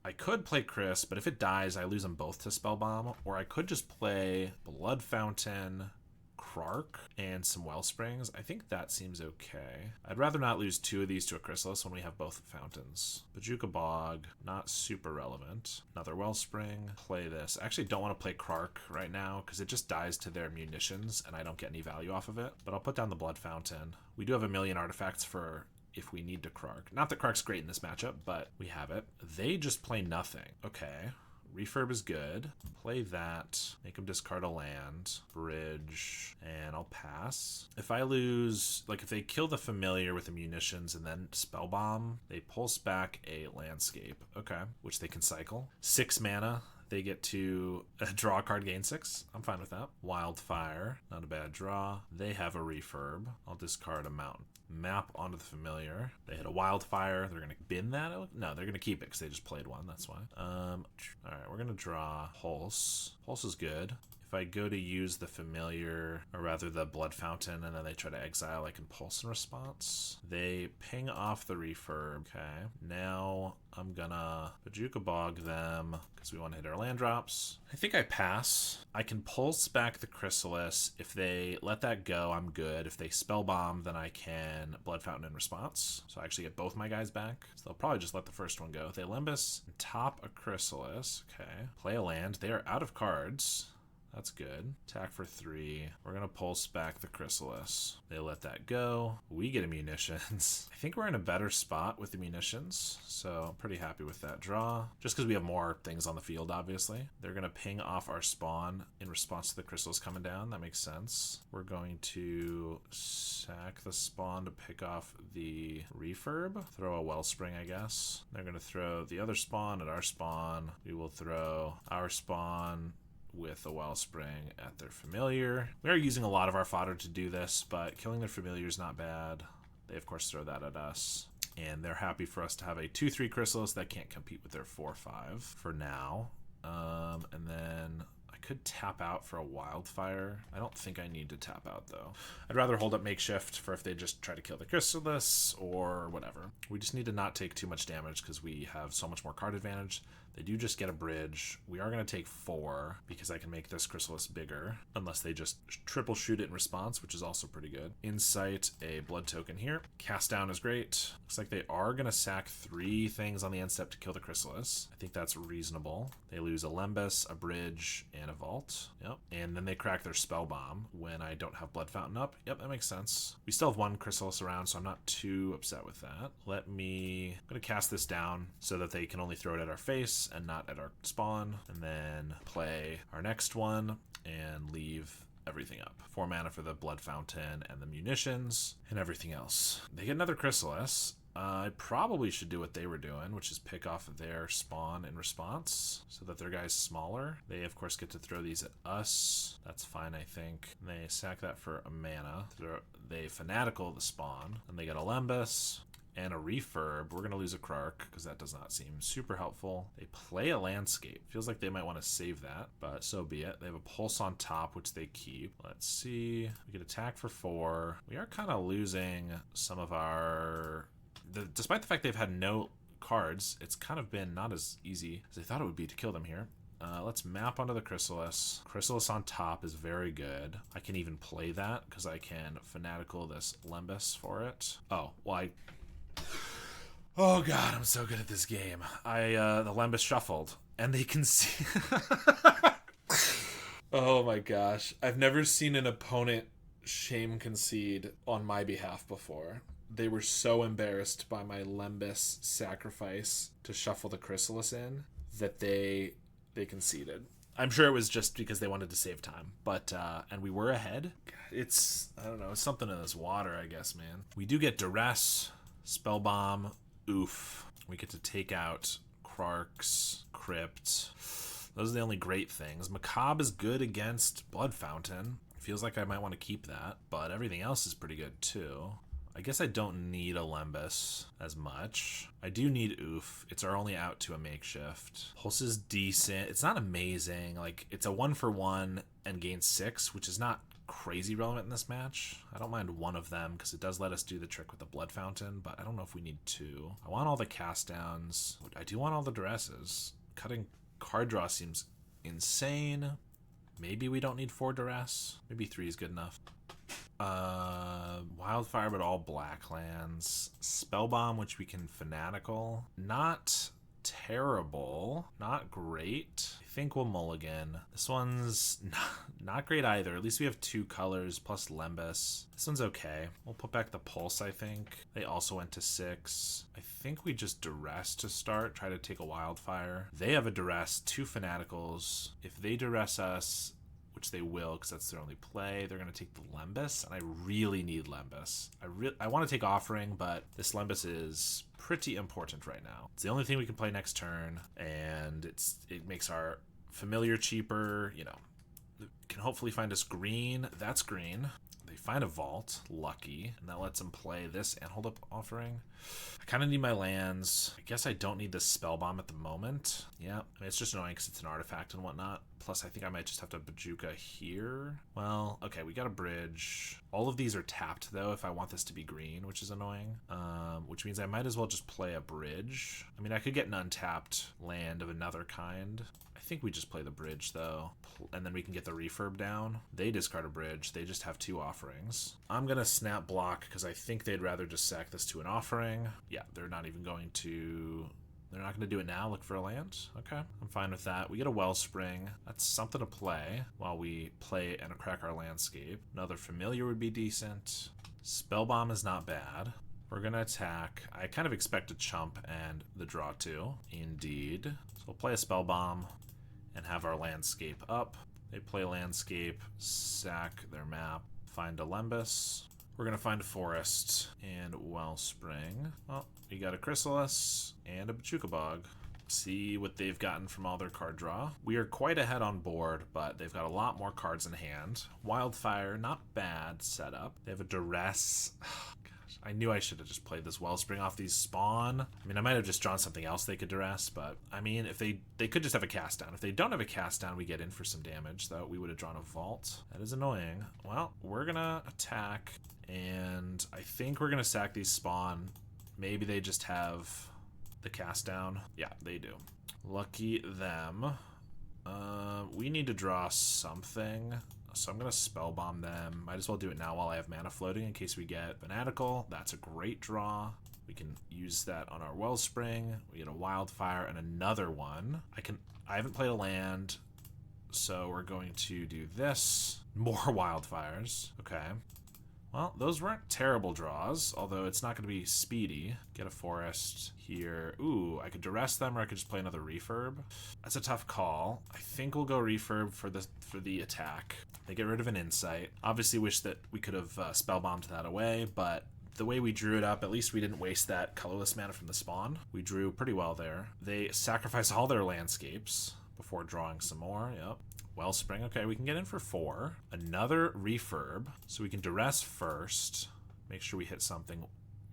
Speaker 1: I could play Chris, but if it dies, I lose them both to Spell Bomb, or I could just play Blood Fountain, Krark, and some Wellsprings. I think that seems okay. I'd rather not lose two of these to a Chrysalis when we have both fountains. Bajuka Bog, not super relevant. Another Wellspring. Play this. I actually don't want to play Krark right now because it just dies to their munitions and I don't get any value off of it. But I'll put down the Blood Fountain. We do have a million artifacts for if we need to Krark. Not that Krark's great in this matchup, but we have it. They just play nothing. Okay. Refurb is good. Play that. Make them discard a land. Bridge. And I'll pass. If I lose, like if they kill the familiar with the munitions and then spell bomb, they pulse back a landscape. Okay. Which they can cycle. 6 mana. They get to draw a card, gain 6. I'm fine with that. Wildfire. Not a bad draw. They have a refurb. I'll discard a mountain. Map onto the familiar. They hit a Wildfire. They're going to bin that? No, they're going to keep it because they just played one. That's why. Alright, we're going to draw Pulse. Pulse is good. If I go to use the familiar, or rather the Blood Fountain, and then they try to exile, I can Pulse in response. They ping off the refurb. Okay. Now I'm gonna Bajuka Bog them because we want to hit our land drops. I think I pass. I can Pulse back the Chrysalis. If they let that go, I'm good. If they Spell Bomb, then I can Blood Fountain in response. So I actually get both my guys back. So they'll probably just let the first one go. If they Lembas, top a Chrysalis. Okay. Play a land. They are out of cards. That's good. Attack for 3. We're going to pulse back the Chrysalis. They let that go. We get a munitions. I think we're in a better spot with the munitions, so I'm pretty happy with that draw. Just because we have more things on the field, obviously. They're going to ping off our spawn in response to the Chrysalis coming down. That makes sense. We're going to sack the spawn to pick off the refurb. Throw a Wellspring, I guess. They're going to throw the other spawn at our spawn. We will throw our spawn with a Wellspring at their familiar. We are using a lot of our fodder to do this, but killing their familiar is not bad. They, of course, throw that at us. And they're happy for us to have a 2-3 Chrysalis that can't compete with their 4-5 for now. And then I could tap out for a Wildfire. I don't think I need to tap out, though. I'd rather hold up Makeshift for if they just try to kill the Chrysalis or whatever. We just need to not take too much damage because we have so much more card advantage. They do just get a bridge. We are going to take 4 because I can make this Chrysalis bigger unless they just triple shoot it in response, which is also pretty good. Insight, a blood token here. Cast down is great. Looks like they are going to sack 3 things on the end step to kill the Chrysalis. I think that's reasonable. They lose a Lembas, a bridge, and a vault. Yep. And then they crack their spell bomb when I don't have Blood Fountain up. Yep, that makes sense. We still have 1 Chrysalis around, so I'm not too upset with that. I'm going to cast this down so that they can only throw it at our face and not at our spawn, and then play our next one and leave everything up. 4 mana for the Blood Fountain and the munitions and everything else. They get another Chrysalis. I probably should do what they were doing, which is pick off their spawn in response so that their guy's smaller. They, of course, get to throw these at us. That's fine, I think. They sack that for a mana. They Fanatical the spawn, and they get a Lembas and a refurb. We're going to lose a Krark because that does not seem super helpful. They play a landscape. Feels like they might want to save that, but so be it. They have a pulse on top, which they keep. Let's see. We get attack for 4. We are kind of losing some of our... Despite the fact they've had no cards, it's kind of been not as easy as I thought it would be to kill them here. Let's map onto the Chrysalis. Chrysalis on top is very good. I can even play that because I can Fanatical this Lembas for it. Oh, well, oh god, I'm so good at this game. The Lembas shuffled, and they can see... Oh my gosh. I've never seen an opponent shame concede on my behalf before. they were so embarrassed by my Lembas sacrifice to shuffle the Chrysalis in that they conceded. I'm sure it was just because they wanted to save time, but and we were ahead. It's, I don't know, it's something in this water, I guess, man. We do get Duress, Spellbomb, Oof. We get to take out Krark's Crypt. Those are the only great things. Macabre is good against Blood Fountain. Feels like I might want to keep that, but everything else is pretty good too. I guess I don't need a Lembas as much. I do need Oof. It's our only out to a makeshift. Pulse is decent. It's not amazing. Like, it's a 1-for-1 and gains 6, which is not crazy relevant in this match. I don't mind one of them because it does let us do the trick with the Blood Fountain, but I don't know if we need 2. I want all the cast downs. I do want all the Duresses. Cutting card draw seems insane. Maybe we don't need 4 Duress. Maybe 3 is good enough. Wildfire, but all black lands. Spellbomb, which we can Fanatical. Not terrible. Not great. I think we'll mulligan. This one's not great either. At least we have 2 colors plus Lembas. This one's okay. We'll put back the Pulse, I think. They also went to 6. I think we just Duress to start. Try to take a Wildfire. They have a Duress, 2 Fanaticals. If they Duress us, which they will because that's their only play, they're going to take the Lembas, and I really need Lembas. I want to take Offering, but this Lembas is pretty important right now. It's the only thing we can play next turn, and it makes our Familiar cheaper. You know, can hopefully find us green. That's green. They find a Vault, lucky, and that lets them play this and hold up Offering. I kind of need my lands. I guess I don't need this Spellbomb at the moment. Yeah, I mean, it's just annoying because it's an artifact and whatnot. Plus, I think I might just have to Bajuka here. Well, okay, we got a bridge. All of these are tapped, though, if I want this to be green, which is annoying. Which means I might as well just play a bridge. I mean, I could get an untapped land of another kind. I think we just play the bridge, though, and then we can get the refurb down. They discard a bridge. They just have 2 offerings. I'm going to snap block because I think they'd rather just sack this to an offering. Yeah, they're not even going to... They're not going to do it now. Look for a land. Okay, I'm fine with that. We get a Wellspring. That's something to play while we play and crack our landscape. Another Familiar would be decent. Spellbomb is not bad. We're going to attack. I kind of expect a chump and the draw too. Indeed. So we'll play a Spellbomb and have our landscape up. They play landscape, sack their map, find a Lembas. We're going to find a Forest and Wellspring. Well, we got a Chrysalis and a Bajuka Bog. See what they've gotten from all their card draw. We are quite ahead on board, but they've got a lot more cards in hand. Wildfire, not bad setup. They have a Duress. Oh, gosh, I knew I should have just played this Wellspring off these spawn. I mean, I might have just drawn something else they could Duress, but I mean, if they could just have a cast down. If they don't have a cast down, we get in for some damage, though. We would have drawn a Vault. That is annoying. Well, we're gonna attack, and I think we're gonna sack these spawn. Maybe they just have the cast down. Yeah, they do. Lucky them. We need to draw something, so I'm gonna Spellbomb them. Might as well do it now while I have mana floating in case we get Fanatical. That's a great draw. We can use that on our Wellspring. We get a Wildfire and another one. I haven't played a land, so we're going to do this. More Wildfires. Okay. Well, those weren't terrible draws, although it's not going to be speedy. Get a Forest here. Ooh, I could Duress them, or I could just play another Refurb. That's a tough call. I think we'll go Refurb for the attack. They get rid of an Insight. Obviously wish that we could have Spellbombed that away, but the way we drew it up, at least we didn't waste that colorless mana from the spawn. We drew pretty well there. They sacrifice all their landscapes before drawing some more. Yep. Wellspring. Okay, we can get in for 4. Another Refurb, so we can Duress first. Make sure we hit something.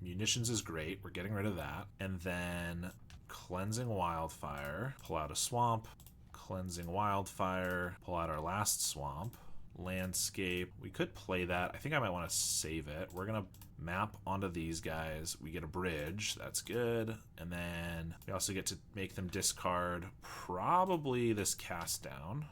Speaker 1: Munitions is great. We're getting rid of that. And then Cleansing Wildfire. Pull out a Swamp. Cleansing Wildfire. Pull out our last Swamp. Landscape. We could play that. I think I might want to save it. We're going to map onto these guys. We get a bridge. That's good. And then we also get to make them discard probably this cast down.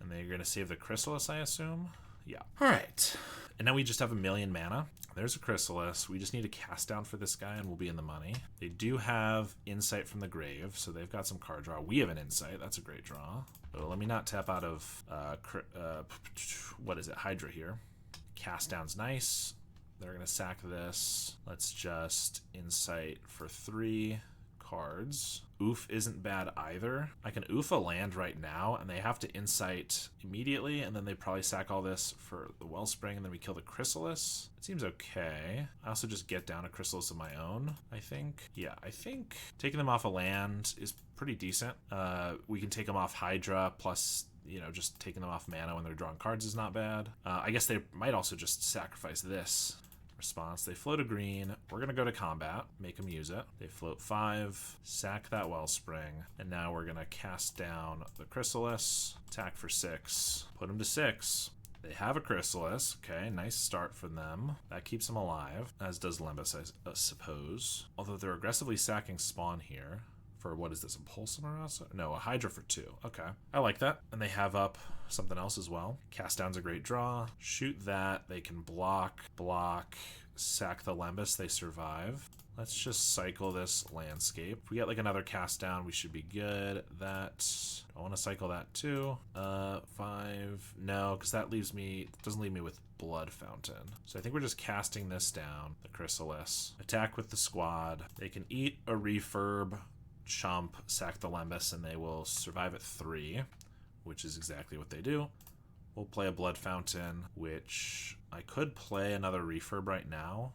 Speaker 1: And they're going to save the Chrysalis, I assume? Yeah. All right. And now we just have 1,000,000 mana. There's a Chrysalis. We just need a cast down for this guy, and we'll be in the money. They do have Insight from the grave, so they've got some card draw. We have an Insight. That's a great draw. So let me not tap out of, what is it, Hydra here. Cast down's nice. They're going to sack this. Let's just insight for 3 cards. Oof isn't bad either. I can oof a land right now, and they have to insight immediately, and then they probably sack all this for the Wellspring, and then we kill the Chrysalis. It seems okay. I also just get down a Chrysalis of my own, I think. Yeah, I think taking them off a land is pretty decent. We can take them off Hydra, plus, you know, just taking them off mana when they're drawing cards is not bad. I guess they might also just sacrifice this. Response, they float a green. We're going to go to combat, make them use it. They float 5, sack that Wellspring, and now we're going to cast down the Chrysalis, attack for 6, put them to 6. They have a Chrysalis. Okay, nice start for them. That keeps them alive, as does Limbus, I suppose. Although they're aggressively sacking spawn here. For what is this, a Pulsar also? No, a Hydra for 2. Okay, I like that. And they have up something else as well. Cast down's a great draw. Shoot that. They can block, sack the Lembus. They survive. Let's just cycle this landscape. If we get like another cast down, we should be good. That, I want to cycle that too. 5, no, because that doesn't leave me with Blood Fountain. So I think we're just casting this down, the Chrysalis. Attack with the squad. They can eat a refurb, chump, sack the Lembus, and they will survive at 3, which is exactly what they do. We'll play a Blood Fountain, which I could play another refurb right now.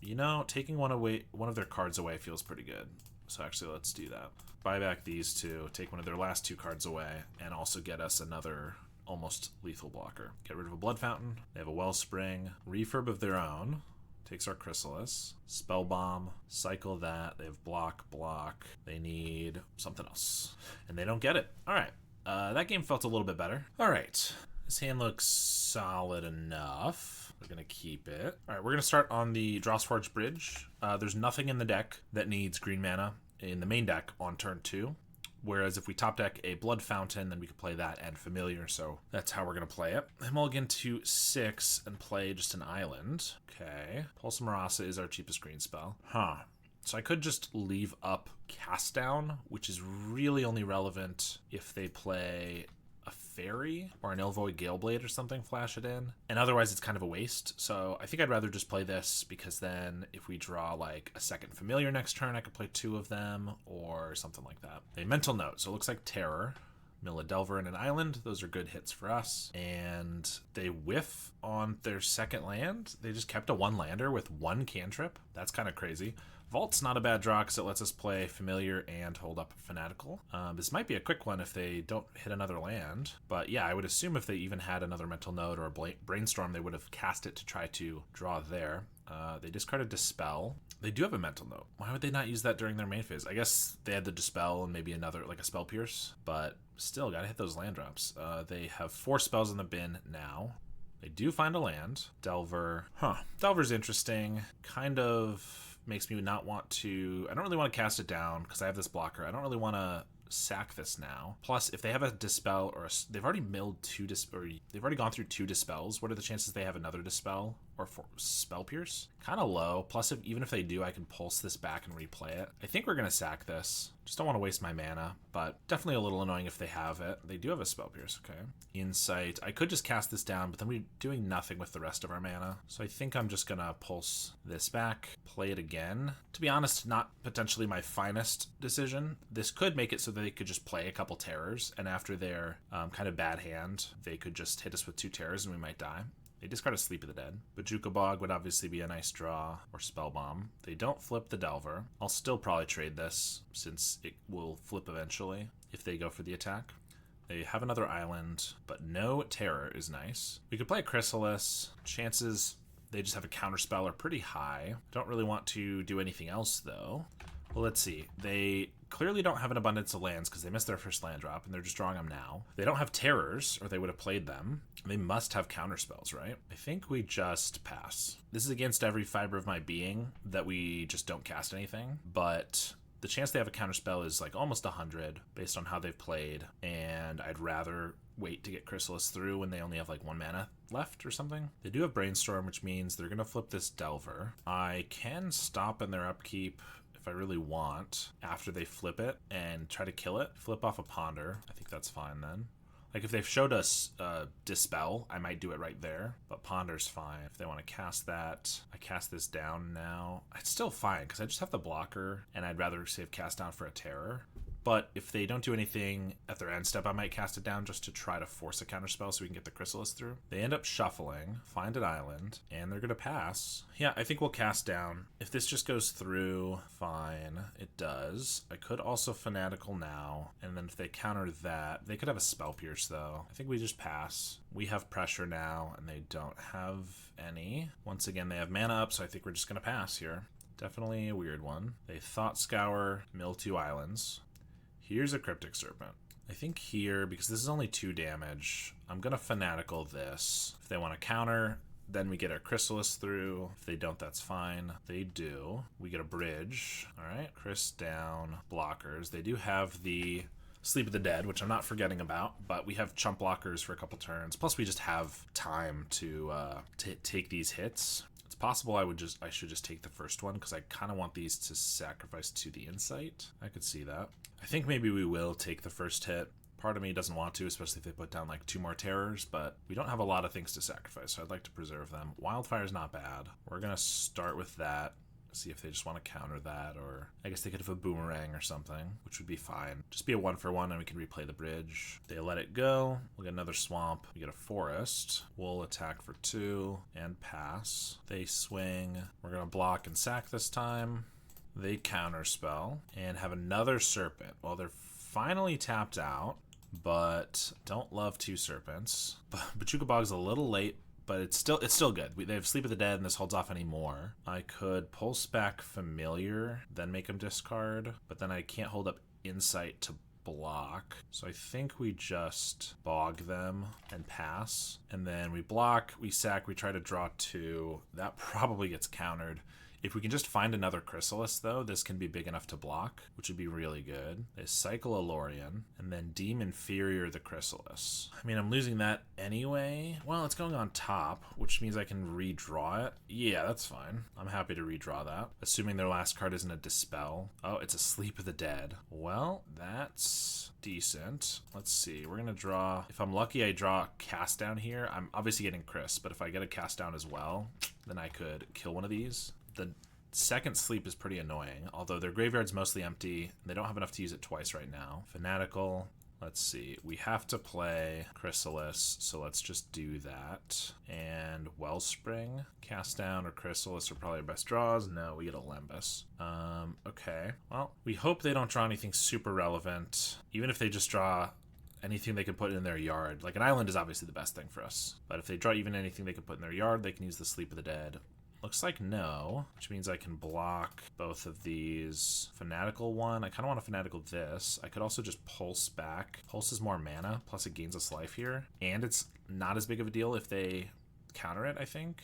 Speaker 1: You know, taking one of their cards away feels pretty good. So actually, let's do that. Buy back these 2, take one of their last 2 cards away, and also get us another almost lethal blocker. Get rid of a Blood Fountain. They have a Wellspring, refurb of their own. Takes our Chrysalis, Spell Bomb, cycle that. They have block. They need something else, and they don't get it. All right, that game felt a little bit better. All right, this hand looks solid enough. We're gonna keep it. All right, we're gonna start on the Drossforge Bridge. There's nothing in the deck that needs green mana in the main deck on turn 2. Whereas if we top deck a Blood Fountain, then we could play that and Familiar, so that's how we're going to play it. And mulligan to 6 and play just an island. Okay. Pulse Marasa is our cheapest green spell. So I could just leave up Cast Down, which is really only relevant if they play a Fairy or an Ilvoid Galeblade or something, flash it in. And otherwise it's kind of a waste. So I think I'd rather just play this, because then if we draw like a second Familiar next turn, I could play 2 of them or something like that. A Mental Note. So it looks like Terror, mill a Delver and an island. Those are good hits for us. And they whiff on their second land. They just kept a 1-lander with 1 cantrip. That's kind of crazy. Vault's not a bad draw because it lets us play Familiar and hold up Fanatical. This might be a quick one if they don't hit another land. But yeah, I would assume if they even had another Mental Note or a Brainstorm, they would have cast it to try to draw there. They discarded Dispel. They do have a Mental Note. Why would they not use that during their main phase? I guess they had the Dispel and maybe another, like a Spell Pierce. But still, gotta hit those land drops. They have 4 spells in the bin now. They do find a land. Delver. Delver's interesting. Kind of makes me not want to... I don't really want to cast it down because I have this blocker. I don't really want to sack this now. Plus, if they have a Dispel or they've already milled 2 or they've already gone through 2 Dispels, what are the chances they have another Dispel or Spell Pierce? Kind of low. Plus, even if they do, I can pulse this back and replay it. I think we're going to sack this. Just don't want to waste my mana, but definitely a little annoying if they have it. They do have a Spell Pierce, okay. Insight. I could just cast this down, but then we're doing nothing with the rest of our mana. So I think I'm just going to pulse this back, play it again. To be honest, not potentially my finest decision. This could make it so that they could just play a couple Terrors, and after their kind of bad hand, they could just hit us with 2 Terrors and we might die. They discard a Sleep of the Dead. Bajuka Bog would obviously be a nice draw, or Spell Bomb. They don't flip the Delver. I'll still probably trade this, since it will flip eventually if they go for the attack. They have another island, but no Terror is nice. We could play a Chrysalis. Chances they just have a counterspell are pretty high. Don't really want to do anything else, though. Well, let's see. They clearly don't have an abundance of lands because they missed their first land drop, and they're just drawing them now. They don't have Terrors, or they would have played them. They must have counterspells, right? I think we just pass. This is against every fiber of my being that we just don't cast anything, but the chance they have a counterspell is like almost 100 based on how they've played, and I'd rather wait to get Chrysalis through when they only have like 1 mana left or something. They do have Brainstorm, which means they're going to flip this Delver. I can stop in their upkeep if I really want after they flip it and try to kill it. Flip off a Ponder. I think that's fine then. Like if they've showed us Dispel, I might do it right there. But Ponder's fine. If they want to cast that, I cast this down now. It's still fine because I just have the blocker, and I'd rather save cast down for a terror. But if they don't do anything at their end step, I might cast it down just to try to force a counterspell so we can get the Chrysalis through. They end up shuffling, find an island, and they're going to pass. Yeah, I think we'll cast down. If this just goes through, fine. It does. I could also Fanatical now, and then if they counter that, they could have a Spell Pierce, though. I think we just pass. We have pressure now, and they don't have any. Once again, they have mana up, so I think we're just going to pass here. Definitely a weird one. They Thought Scour, mill 2 islands. Here's a Cryptic Serpent. I think here, because this is only 2 damage, I'm going to Fanatical this. If they want to counter, then we get our Chrysalis through. If they don't, that's fine. They do. We get a bridge. All right, Chris down. Blockers. They do have the Sleep of the Dead, which I'm not forgetting about, but we have chump blockers for a couple turns. Plus, we just have time to take these hits. It's possible I should just take the first one because I kind of want these to sacrifice to the Insight. I could see that. I think maybe we will take the first hit. Part of me doesn't want to, especially if they put down like 2 more terrors, but we don't have a lot of things to sacrifice, so I'd like to preserve them. Wildfire's not bad. We're going to start with that. See if they just want to counter that, or I guess they could have a boomerang or something, which would be fine. Just be a 1-for-1 and we can replay the bridge. They let it go. We'll get another swamp. We get a forest. We'll attack for 2 and pass. They swing. We're going to block and sack this time. They counterspell and have another serpent. Well, they're finally tapped out, but don't love 2 serpents. Bachuka Bog's a little late, but it's still good. They have Sleep of the Dead, and this holds off any more. I could pulse back Familiar, then make them discard, but then I can't hold up Insight to block. So I think we just bog them and pass. And then we block, we sack, we try to draw 2. That probably gets countered. If we can just find another Chrysalis, though, this can be big enough to block, which would be really good. They cycle a Lorien, and then deem inferior the Chrysalis. I mean, I'm losing that anyway. Well, it's going on top, which means I can redraw it. Yeah, that's fine. I'm happy to redraw that, assuming their last card isn't a Dispel. Oh, it's a Sleep of the Dead. Well, that's decent. Let's see. We're going to draw. If I'm lucky, I draw Cast Down here. I'm obviously getting Chris, but if I get a Cast Down as well, then I could kill one of these. The second sleep is pretty annoying, although their graveyard's mostly empty. They don't have enough to use it twice right now. Fanatical. Let's see. We have to play Chrysalis, so let's just do that. And Wellspring, Cast Down, or Chrysalis are probably our best draws. No, we get a Lembus. Okay. Well, we hope they don't draw anything super relevant. Even if they just draw anything they can put in their yard. Like an island is obviously the best thing for us. But if they draw even anything they can put in their yard, they can use the Sleep of the Dead. Looks like no, which means I can block both of these. Fanatical one, I kind of want to Fanatical this. I could also just Pulse back. Pulse is more mana, plus it gains us life here. And it's not as big of a deal if they counter it, I think.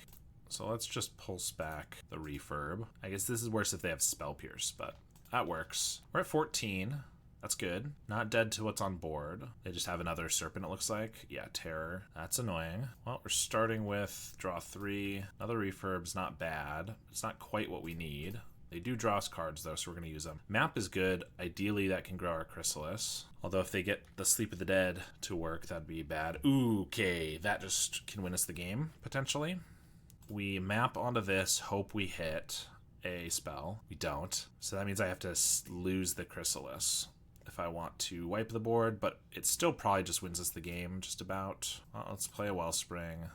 Speaker 1: So let's just Pulse back the Refurb. I guess this is worse if they have Spell Pierce, but that works. We're at 14. That's good. Not dead to what's on board. They just have another Serpent, it looks like. Yeah, Terror. That's annoying. Well, we're starting with draw 3. Another Refurb's not bad. It's not quite what we need. They do draw us cards, though, so we're going to use them. Map is good. Ideally, that can grow our Chrysalis. Although if they get the Sleep of the Dead to work, that'd be bad. Ooh, okay. That just can win us the game, potentially. We map onto this, hope we hit a spell. We don't. So that means I have to lose the Chrysalis if I want to wipe the board, but it still probably just wins us the game, just about. Well, let's play a Wellspring.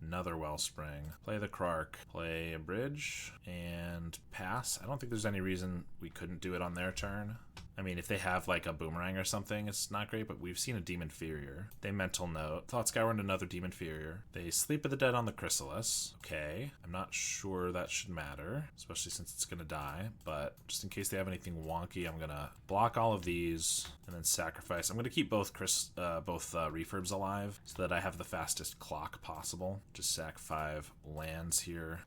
Speaker 1: Another Wellspring. Play the Krark. Play a Bridge. And pass. I don't think there's any reason we couldn't do it on their turn. I mean, if they have like a Boomerang or something, it's not great, but we've seen a Demon Inferior. They Mental Note. Thought Scour into another Demon Inferior. They Sleep of the Dead on the Chrysalis. Okay. I'm not sure that should matter, especially since it's going to die, but just in case they have anything wonky, I'm going to block all of these and then sacrifice. I'm going to keep both Refurbs alive so that I have the fastest clock possible. Just sack 5 lands here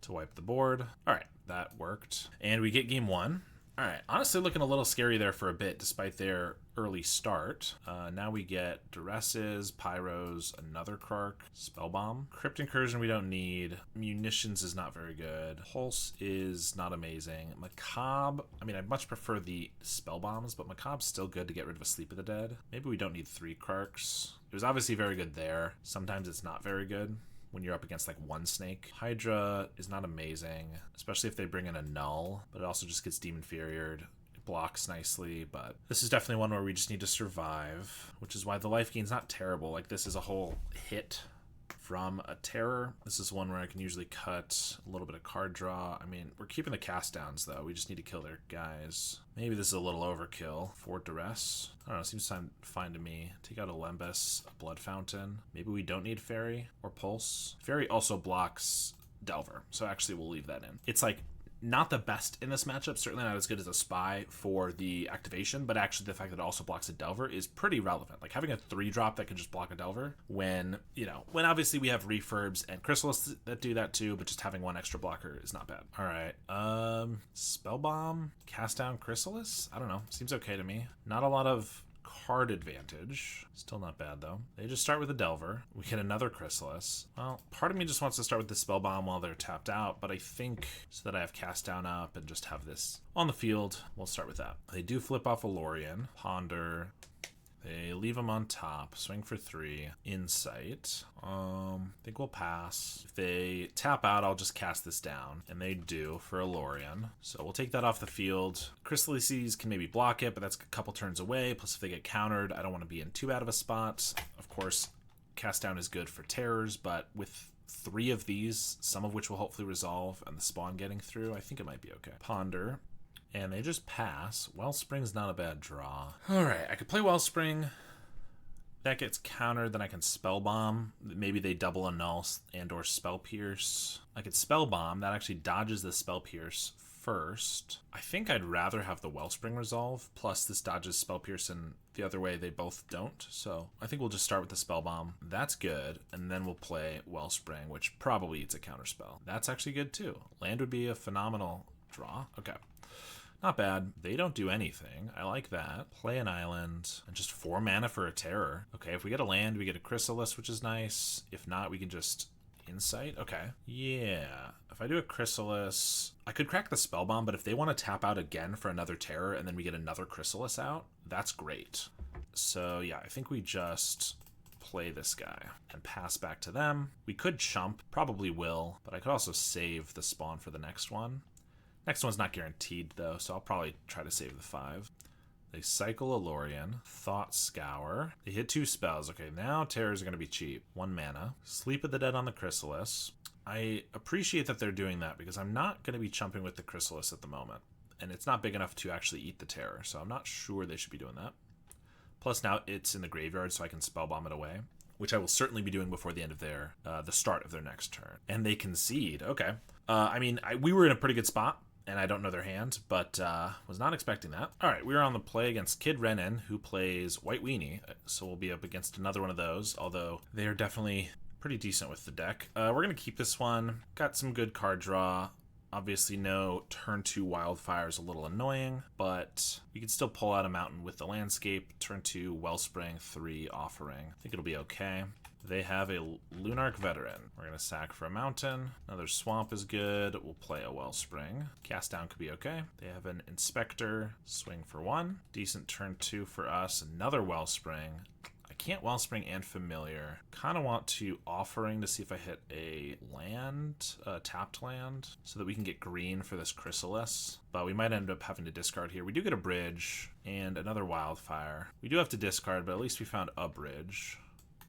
Speaker 1: to wipe the board. All right, that worked. And we get game 1. All right, honestly looking a little scary there for a bit despite their early start. Now we get Duresses, Pyros, another Krark, Spellbomb. Crypt Incursion we don't need. Munitions is not very good. Pulse is not amazing. Macabre, I mean, I much prefer the Spellbombs, but Macabre's still good to get rid of a Sleep of the Dead. Maybe we don't need 3 Krarks. It was obviously very good there. Sometimes it's not very good when you're up against like 1 snake. Hydra is not amazing, especially if they bring in a null, but it also just gets demon inferior'd. It blocks nicely, but this is definitely one where we just need to survive, which is why the life gain's not terrible. Like, this is a whole hit from a terror. This is one where I can usually cut a little bit of card draw. I mean, we're keeping the cast downs though. We just need to kill their guys. Maybe this is a little overkill for Duress. I don't know, it seems fine to me. Take out a Lembas, a Blood Fountain. Maybe we don't need Fairy or Pulse. Fairy also blocks Delver, so actually we'll leave that in. It's like not the best in this matchup, certainly not as good as a Spy for the activation, but actually the fact that it also blocks a Delver is pretty relevant. Like having a 3-drop that can just block a Delver when, you know, when obviously we have Refurbs and Chrysalis that do that too, but just having 1 extra blocker is not bad. All right, Spellbomb, cast down Chrysalis? I don't know, seems okay to me. Not a lot of card advantage. Still not bad though. They just start with a Delver. We get another Chrysalis. Well, part of me just wants to start with the Spellbomb while they're tapped out, but I think so that I have cast down up and just have this on the field, we'll start with that. They do flip off a Lorien, Ponder. They leave them on top, swing for 3, Insight. I think we'll pass. If they tap out, I'll just cast this down, and they do for a Lorien. So we'll take that off the field. Crystalises can maybe block it, but that's a couple turns away. Plus, if they get countered, I don't want to be in too bad of a spot. Of course, cast down is good for terrors, but with 3 of these, some of which will hopefully resolve, and the spawn getting through, I think it might be okay. Ponder. And they just pass. Wellspring's not a bad draw. All right, I could play Wellspring. That gets countered, then I can Spellbomb. Maybe they double a Null and or Spell Pierce. I could Spellbomb. That actually dodges the Spell Pierce first. I think I'd rather have the Wellspring resolve, plus this dodges Spell Pierce, and the other way they both don't. So I think we'll just start with the Spellbomb. That's good, and then we'll play Wellspring, which probably eats a counterspell. That's actually good too. Land would be a phenomenal draw. Okay. Not bad. They don't do anything. I like that. Play an island and just 4 mana for a terror. Okay, if we get a land, we get a Chrysalis, which is nice. If not, we can just Insight. Okay. Yeah. If I do a Chrysalis, I could crack the Spellbomb, but if they want to tap out again for another terror and then we get another Chrysalis out, that's great. So yeah, I think we just play this guy and pass back to them. We could chump, probably will, but I could also save the spawn for the next one. Next one's not guaranteed though, so I'll probably try to save the 5. They cycle a Lorien, Thought Scour. They hit 2 spells. Okay, now terrors are going to be cheap. 1 mana. Sleep of the Dead on the Chrysalis. I appreciate that they're doing that because I'm not going to be chumping with the Chrysalis at the moment. And it's not big enough to actually eat the terror, so I'm not sure they should be doing that. Plus now it's in the graveyard, so I can Spellbomb it away, which I will certainly be doing before the end of their, the start of their next turn. And they concede. Okay. I mean, we were in a pretty good spot. And I don't know their hand, but was not expecting that. All right, we're on the play against Kid Renin, who plays White Weenie, so we'll be up against another one of those, although they are definitely pretty decent with the deck. We're going to keep this one. Got some good card draw. Obviously, no turn 2 Wildfire is a little annoying, but we can still pull out a mountain with the landscape. Turn 2 Wellspring, 3 Offering. I think it'll be okay. They have a Lunarch Veteran. We're going to sack for a mountain. Another swamp is good. We'll play a Wellspring. Cast down could be okay. They have an Inspector. Swing for 1. Decent turn 2 for us. Another Wellspring. I can't Wellspring and Familiar. Kind of want to Offering to see if I hit a land, tapped land, so that we can get green for this Chrysalis. But we might end up having to discard here. We do get a bridge and another Wildfire. We do have to discard, but at least we found a bridge.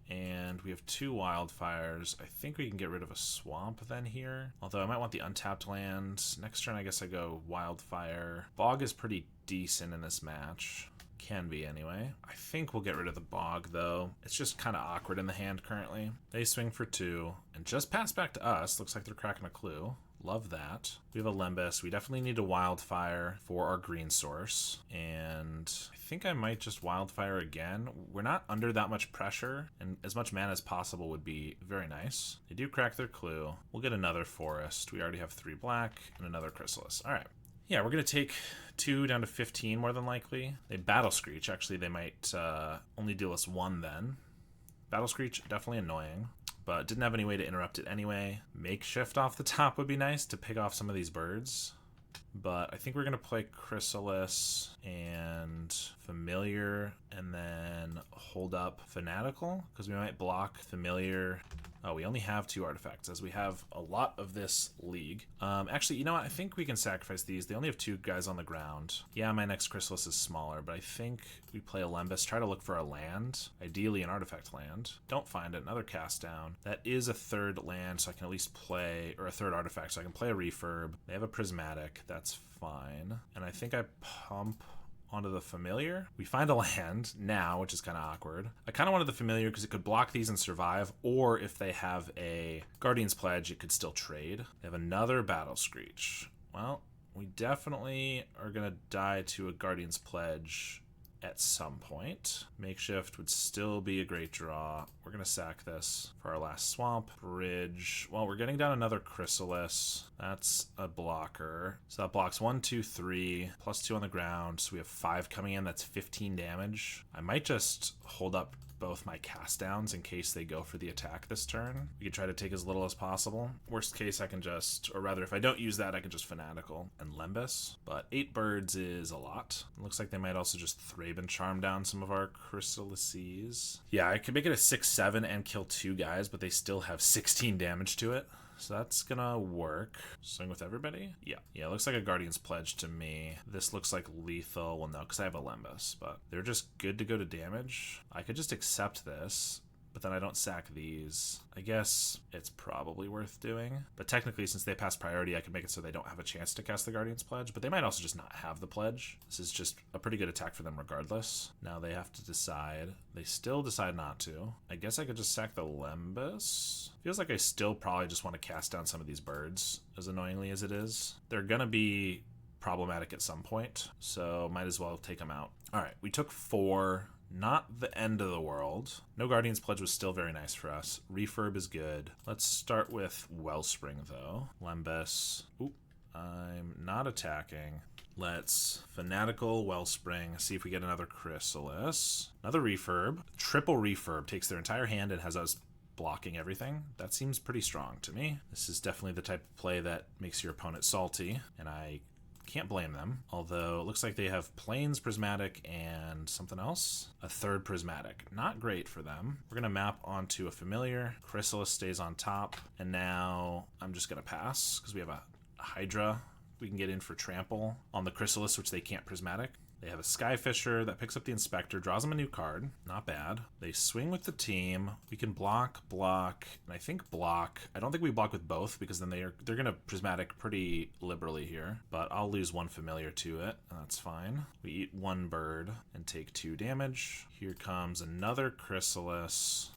Speaker 1: And we have 2 Wildfires. I think we can get rid of a swamp then here. Although I might want the untapped land. Next turn I guess I go Wildfire. Bog is pretty decent in this match. Can be anyway. I think we'll get rid of the Bog though. It's just kind of awkward in the hand currently. They swing for 2 and just pass back to us. Looks like they're cracking a clue. Love that. We have a Lembas. We definitely need a Wildfire for our green source. And I think I might just Wildfire again. We're not under that much pressure, and as much mana as possible would be very nice. They do crack their clue. We'll get another forest. We already have 3 black and another Chrysalis. All right. Yeah, we're going to take 2 down to 15 more than likely. They Battle Screech. Actually, they might only deal us 1 then. Battle Screech, definitely annoying, but didn't have any way to interrupt it anyway. Makeshift off the top would be nice to pick off some of these birds. But I think we're going to play Chrysalis and Familiar and then hold up Fanatical because we might block Familiar. Oh, we only have 2 artifacts as we have a lot of this league. Actually, you know what? I think we can sacrifice these. They only have 2 guys on the ground. Yeah, my next Chrysalis is smaller, but I think we play a Lembas, try to look for a land, ideally an artifact land. Don't find it. Another cast down. That is a 3rd land, so I can at least play, or a 3rd artifact, so I can play a Refurb. They have a Prismatic. That's fine. And I think I pump onto the Familiar. We find a land now, which is kind of awkward. I kind of wanted the Familiar because it could block these and survive, or if they have a Guardian's Pledge, it could still trade. They have another Battle Screech. Well, we definitely are going to die to a Guardian's Pledge at some point. Makeshift would still be a great draw. We're going to sack this for our last swamp. Bridge. Well, we're getting down another Chrysalis. That's a blocker. So that blocks 1, 2, 3, plus 2 on the ground. So we have 5 coming in. That's 15 damage. I might just hold up both my cast downs in case they go for the attack this turn. We could try to take as little as possible. Worst case, I can just, or rather, if I don't use that, I can just Fanatical and Lembas. But 8 birds is a lot. It looks like they might also just Thraben Charm down some of our Chrysalises. Yeah, I could make it a 6/7 and kill 2 guys, but they still have 16 damage to it. So that's gonna work. Swing with everybody? Yeah. Yeah, it looks like a Guardian's Pledge to me. This looks like lethal. Well, no, because I have a Lembas, but they're just good to go to damage. I could just accept this, but then I don't sack these. I guess it's probably worth doing. But technically, since they pass priority, I can make it so they don't have a chance to cast the Guardian's Pledge, but they might also just not have the pledge. This is just a pretty good attack for them regardless. Now they have to decide. They still decide not to. I guess I could just sack the Lembas. Feels like I still probably just want to cast down some of these birds, as annoyingly as it is. They're gonna be problematic at some point, so might as well take them out. All right, we took 4. Not the end of the world. No Guardian's Pledge was still very nice for us. Refurb is good. Let's start with Wellspring, though. Lembas. Oop, I'm not attacking. Let's Fanatical Wellspring. See if we get another Chrysalis. Another Refurb. Triple Refurb. Takes their entire hand and has us blocking everything. That seems pretty strong to me. This is definitely the type of play that makes your opponent salty, and I can't blame them, although it looks like they have Plains Prismatic and something else. A 3rd Prismatic. Not great for them. We're going to map onto a Familiar. Chrysalis stays on top, and now I'm just going to pass because we have a Hydra. We can get in for Trample on the Chrysalis, which they can't Prismatic. They have a Skyfisher that picks up the Inspector, draws them a new card. Not bad. They swing with the team. We can block, and I think block. I don't think we block with both because then they're going to Prismatic pretty liberally here. But I'll lose 1 Familiar to it. That's fine. We eat 1 bird and take 2 damage. Here comes another Chrysalis.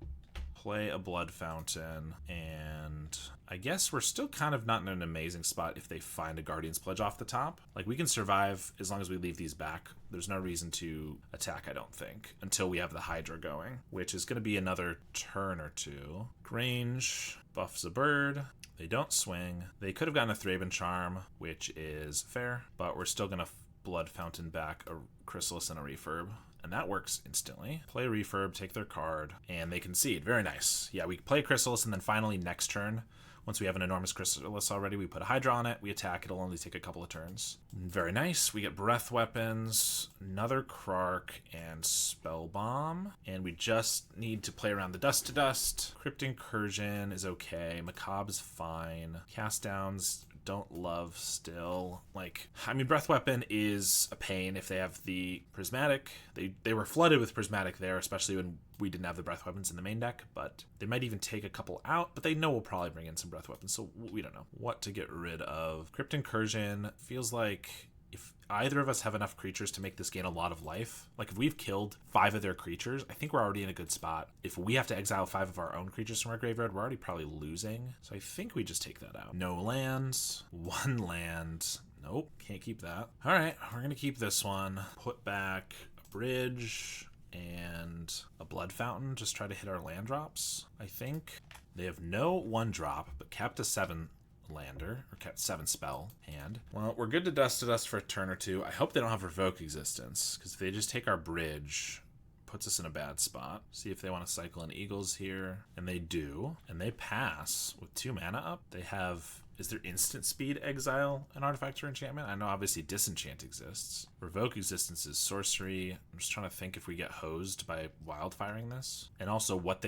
Speaker 1: Play a Blood Fountain, and I guess we're still kind of not in an amazing spot if they find a Guardian's Pledge off the top. Like, we can survive as long as we leave these back. There's no reason to attack, I don't think, until we have the Hydra going, which is going to be another turn or 2. Grange buffs a bird. They don't swing. They could have gotten a Thraben Charm, which is fair, but we're still going to Blood Fountain back a Chrysalis and a Refurb. And that works instantly. Play Refurb, take their card, and they concede. Very nice. Yeah, we play Chrysalis, and then finally next turn, once we have an enormous Chrysalis already, we put a Hydra on it, we attack, it'll only take a couple of turns. Very nice. We get Breath Weapons, another Krark, and Spell Bomb. And we just need to play around the Dust to Dust. Crypt Incursion is okay. Macabre is fine. Cast Downs don't love still. Like, I mean, Breath Weapon is a pain if they have the Prismatic. They were flooded with Prismatic there, especially when we didn't have the Breath Weapons in the main deck, but they might even take a couple out, but they know we'll probably bring in some Breath Weapons, so we don't know what to get rid of. Crypt Incursion feels like if either of us have enough creatures to make this gain a lot of life, like if we've killed 5 of their creatures, I think we're already in a good spot. If we have to exile 5 of our own creatures from our graveyard, we're already probably losing. So I think we just take that out. No lands, 1 land. Nope, can't keep that. All right, we're gonna keep this one. Put back a bridge and a Blood Fountain. Just try to hit our land drops, I think. They have no 1-drop, but kept a 7 lander, or 7 spell hand. Well, we're good to dust to dust for a turn or two. I hope they don't have Revoke Existence, because if they just take our bridge, puts us in a bad spot. See if they want to cycle in Eagles here, and they do, and they pass with 2 mana up. They have, is there instant speed exile an artifact or enchantment? I know obviously disenchant exists. Revoke Existence is sorcery. I'm just trying to think if we get hosed by wildfiring this, and also what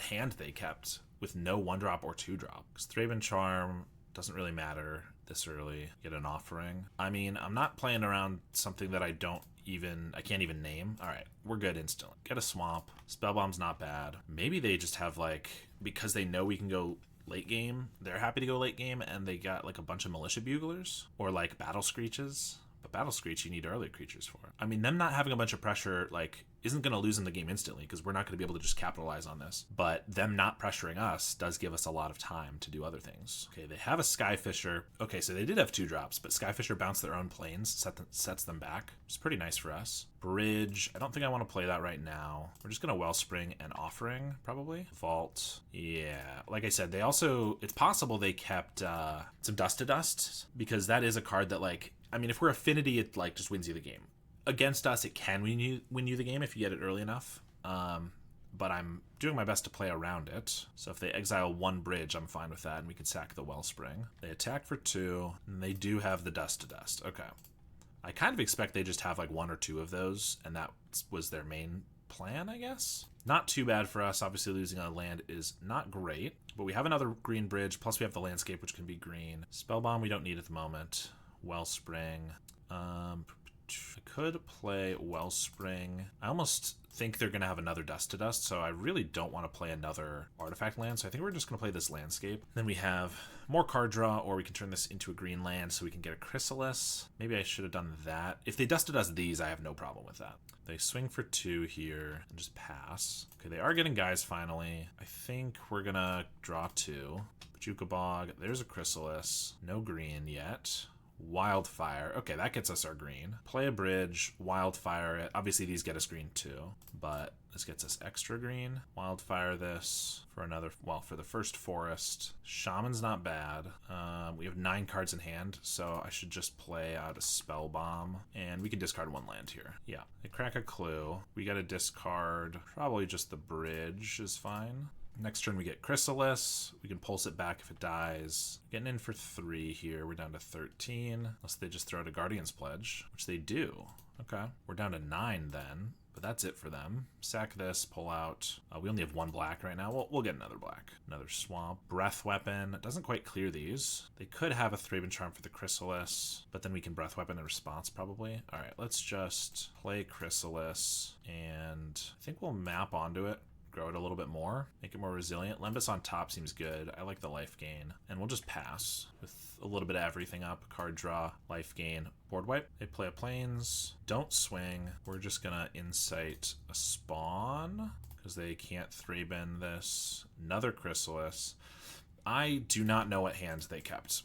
Speaker 1: hand they kept with no 1-drop or 2-drop. Because Thraben Charm doesn't really matter this early. Get an offering. I mean, I'm not playing around something that I can't even name. All right, we're good instantly. Get a swamp. Spellbomb's not bad. Maybe they just have like, because they know we can go late game, they're happy to go late game, and they got like a bunch of Militia Buglers or like Battle Screeches. But Battle Screech you need early creatures for. I mean, them not having a bunch of pressure like isn't going to lose in the game instantly, because we're not going to be able to just capitalize on this. But them not pressuring us does give us a lot of time to do other things. Okay, they have a Skyfisher. Okay, so they did have 2 drops, but Skyfisher bounced their own planes, sets them back. It's pretty nice for us. Bridge, I don't think I want to play that right now. We're just going to Wellspring and Offering, probably. Vault, yeah. Like I said, they also, it's possible they kept some Dust to Dust, because that is a card that, like, I mean, if we're Affinity, it like just wins you the game. Against us, it can win you the game if you get it early enough. But I'm doing my best to play around it. So if they exile 1 bridge, I'm fine with that, and we can sack the Wellspring. They attack for 2, and they do have the Dust to Dust. Okay. I kind of expect they just have like 1 or 2 of those, and that was their main plan, I guess. Not too bad for us. Obviously, losing on land is not great, but we have another green bridge, plus we have the landscape, which can be green. Spellbomb we don't need at the moment. Wellspring. I could play Wellspring. I almost think they're going to have another Dust to Dust, so I really don't want to play another artifact land, so I think we're just going to play this landscape. Then we have more card draw, or we can turn this into a green land so we can get a Chrysalis. Maybe I should have done that. If they Dust to Dust these, I have no problem with that. They swing for 2 here and just pass. Okay, they are getting guys finally. I think we're going to draw 2. Bajuka Bog. There's a Chrysalis. No green yet. Wildfire. Okay, that gets us our green. Play a bridge, wildfire it. Obviously, these get us green too, but this gets us extra green. Wildfire this for another, well, for the first forest. Shaman's not bad. We have 9 cards in hand, so I should just play out a spell bomb, and we can discard 1 land here. Yeah, they crack a clue. We got to discard probably just the bridge is fine. Next turn we get Chrysalis. We can pulse it back if it dies. Getting in for 3 here. We're down to 13. Unless they just throw out a Guardian's Pledge, which they do. Okay. We're down to 9 then. But that's it for them. Sack this, pull out. We only have 1 black right now. We'll get another black. Another swamp. Breath Weapon. Doesn't quite clear these. They could have a Thraben Charm for the Chrysalis, but then we can Breath Weapon in response probably. All right, let's just play Chrysalis, and I think we'll map onto it. Grow it a little bit more, make it more resilient. Lembas on top seems good. I like the life gain. And we'll just pass with a little bit of everything up. Card draw, life gain, board wipe. They play a plains, don't swing. We're just gonna Insight a spawn because they can't Thraben this. Another Chrysalis. I do not know what hands they kept,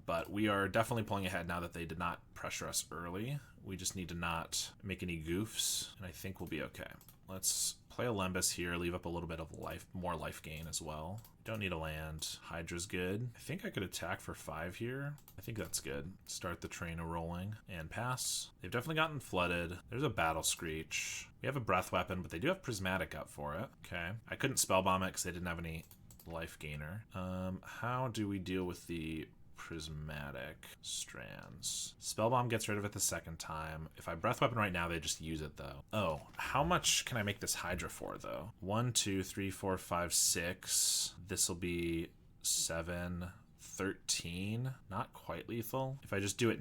Speaker 1: but we are definitely pulling ahead now that they did not pressure us early. We just need to not make any goofs, and I think we'll be okay. Let's play a Lembas here, leave up a little bit of more life gain as well. Don't need a land. Hydra's good. I think I could attack for 5 here. I think that's good. Start the train rolling and pass. They've definitely gotten flooded. There's a Battle Screech. We have a Breath Weapon, but they do have Prismatic up for it. Okay. I couldn't Spellbomb it because they didn't have any life gainer. How do we deal with the Prismatic strands? Spellbomb gets rid of it the second time. If I Breath Weapon right now, they just use it though. Oh, how much can I make this Hydra for though? 1, 2, 3, 4, 5, 6. This will be 7, 13. Not quite lethal. If I just do it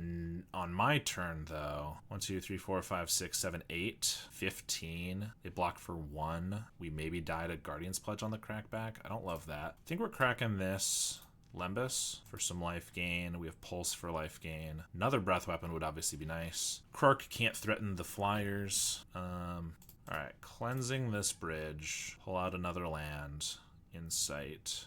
Speaker 1: on my turn though, 1, 2, 3, 4, 5, 6, 7, 8, 15. They block for 1. We maybe died a Guardian's Pledge on the crackback. I don't love that. I think we're cracking this Lembas for some life gain. We have Pulse for life gain. Another Breath Weapon would obviously be nice. Krark can't threaten the flyers. Alright, cleansing this bridge. Pull out another land. Insight.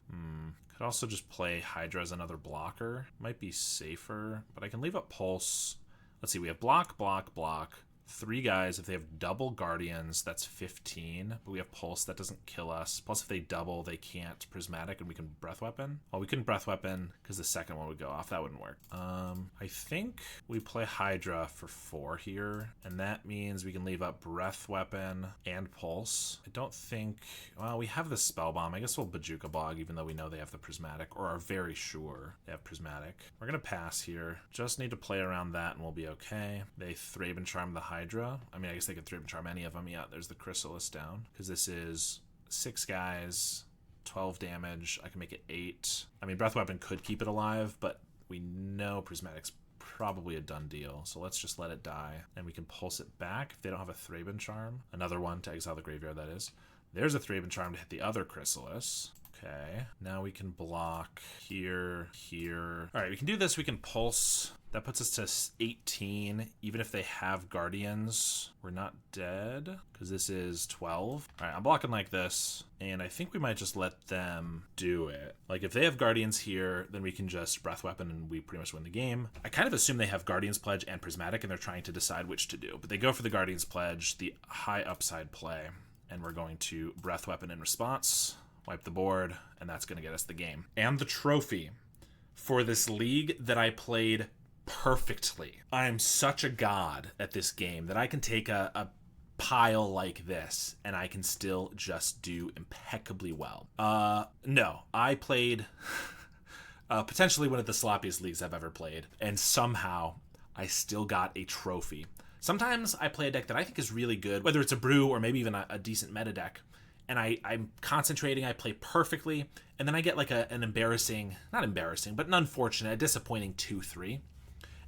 Speaker 1: Could also just play Hydra as another blocker. Might be safer, but I can leave up Pulse. Let's see, we have block, block, block. 3 guys. If they have double Guardians, that's 15. But we have Pulse, that doesn't kill us. Plus, if they double, they can't Prismatic, and we can Breath Weapon. Well, we couldn't Breath Weapon because the second one would go off. That wouldn't work. I think we play Hydra for 4 here, and that means we can leave up Breath Weapon and Pulse. I don't think... Well, we have the Spell Bomb. I guess we'll Bajuka Bog, even though we know they have the Prismatic, or are very sure they have Prismatic. We're going to pass here. Just need to play around that, and we'll be okay. They Thraben Charm the Hydra. I mean, I guess they could Thraben Charm any of them. Yeah, there's the Chrysalis down, because this is 6 guys, 12 damage. I can make it 8. I mean, Breath Weapon could keep it alive, but we know Prismatic's probably a done deal, so let's just let it die. And we can Pulse it back if they don't have a Thraben Charm. Another one to exile the graveyard, that is. There's a Thraben Charm to hit the other Chrysalis. Okay, now we can block here, here. All right, we can do this. We can Pulse. That puts us to 18. Even if they have Guardians, we're not dead because this is 12. All right, I'm blocking like this, and I think we might just let them do it. Like, if they have Guardians here, then we can just Breath Weapon and we pretty much win the game. I kind of assume they have Guardians Pledge and Prismatic, and they're trying to decide which to do. But they go for the Guardians Pledge, the high upside play, and we're going to Breath Weapon in response. Wipe the board, and that's going to get us the game. And the trophy for this league that I played perfectly. I am such a god at this game that I can take a pile like this, and I can still just do impeccably well. No, I played potentially one of the sloppiest leagues I've ever played, and somehow I still got a trophy. Sometimes I play a deck that I think is really good, whether it's a brew or maybe even a decent meta deck, and I'm concentrating, I play perfectly, and then I get like an embarrassing, not embarrassing, but an unfortunate, a disappointing 2-3,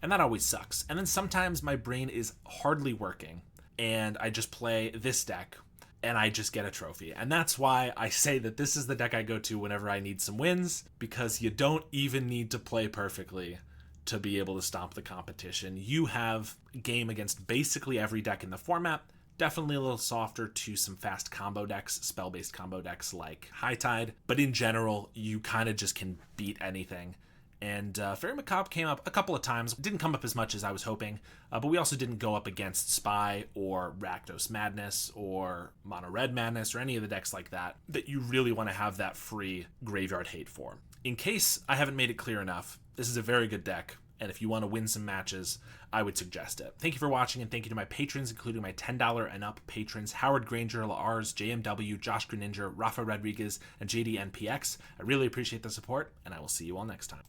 Speaker 1: and that always sucks. And then sometimes my brain is hardly working, and I just play this deck, and I just get a trophy. And that's why I say that this is the deck I go to whenever I need some wins, because you don't even need to play perfectly to be able to stop the competition. You have game against basically every deck in the format. Definitely a little softer to some fast combo decks, spell-based combo decks like High Tide, but in general, you kind of just can beat anything. And Fairy Macabre came up a couple of times. Didn't come up as much as I was hoping, but we also didn't go up against Spy or Rakdos Madness or Mono Red Madness or any of the decks like that you really want to have that free graveyard hate for. In case I haven't made it clear enough, this is a very good deck, and if you want to win some matches, I would suggest it. Thank you for watching, and thank you to my patrons, including my $10 and up patrons, Howard Granger, Lars, JMW, Josh Greninja, Rafa Rodriguez, and JDNPX. I really appreciate the support, and I will see you all next time.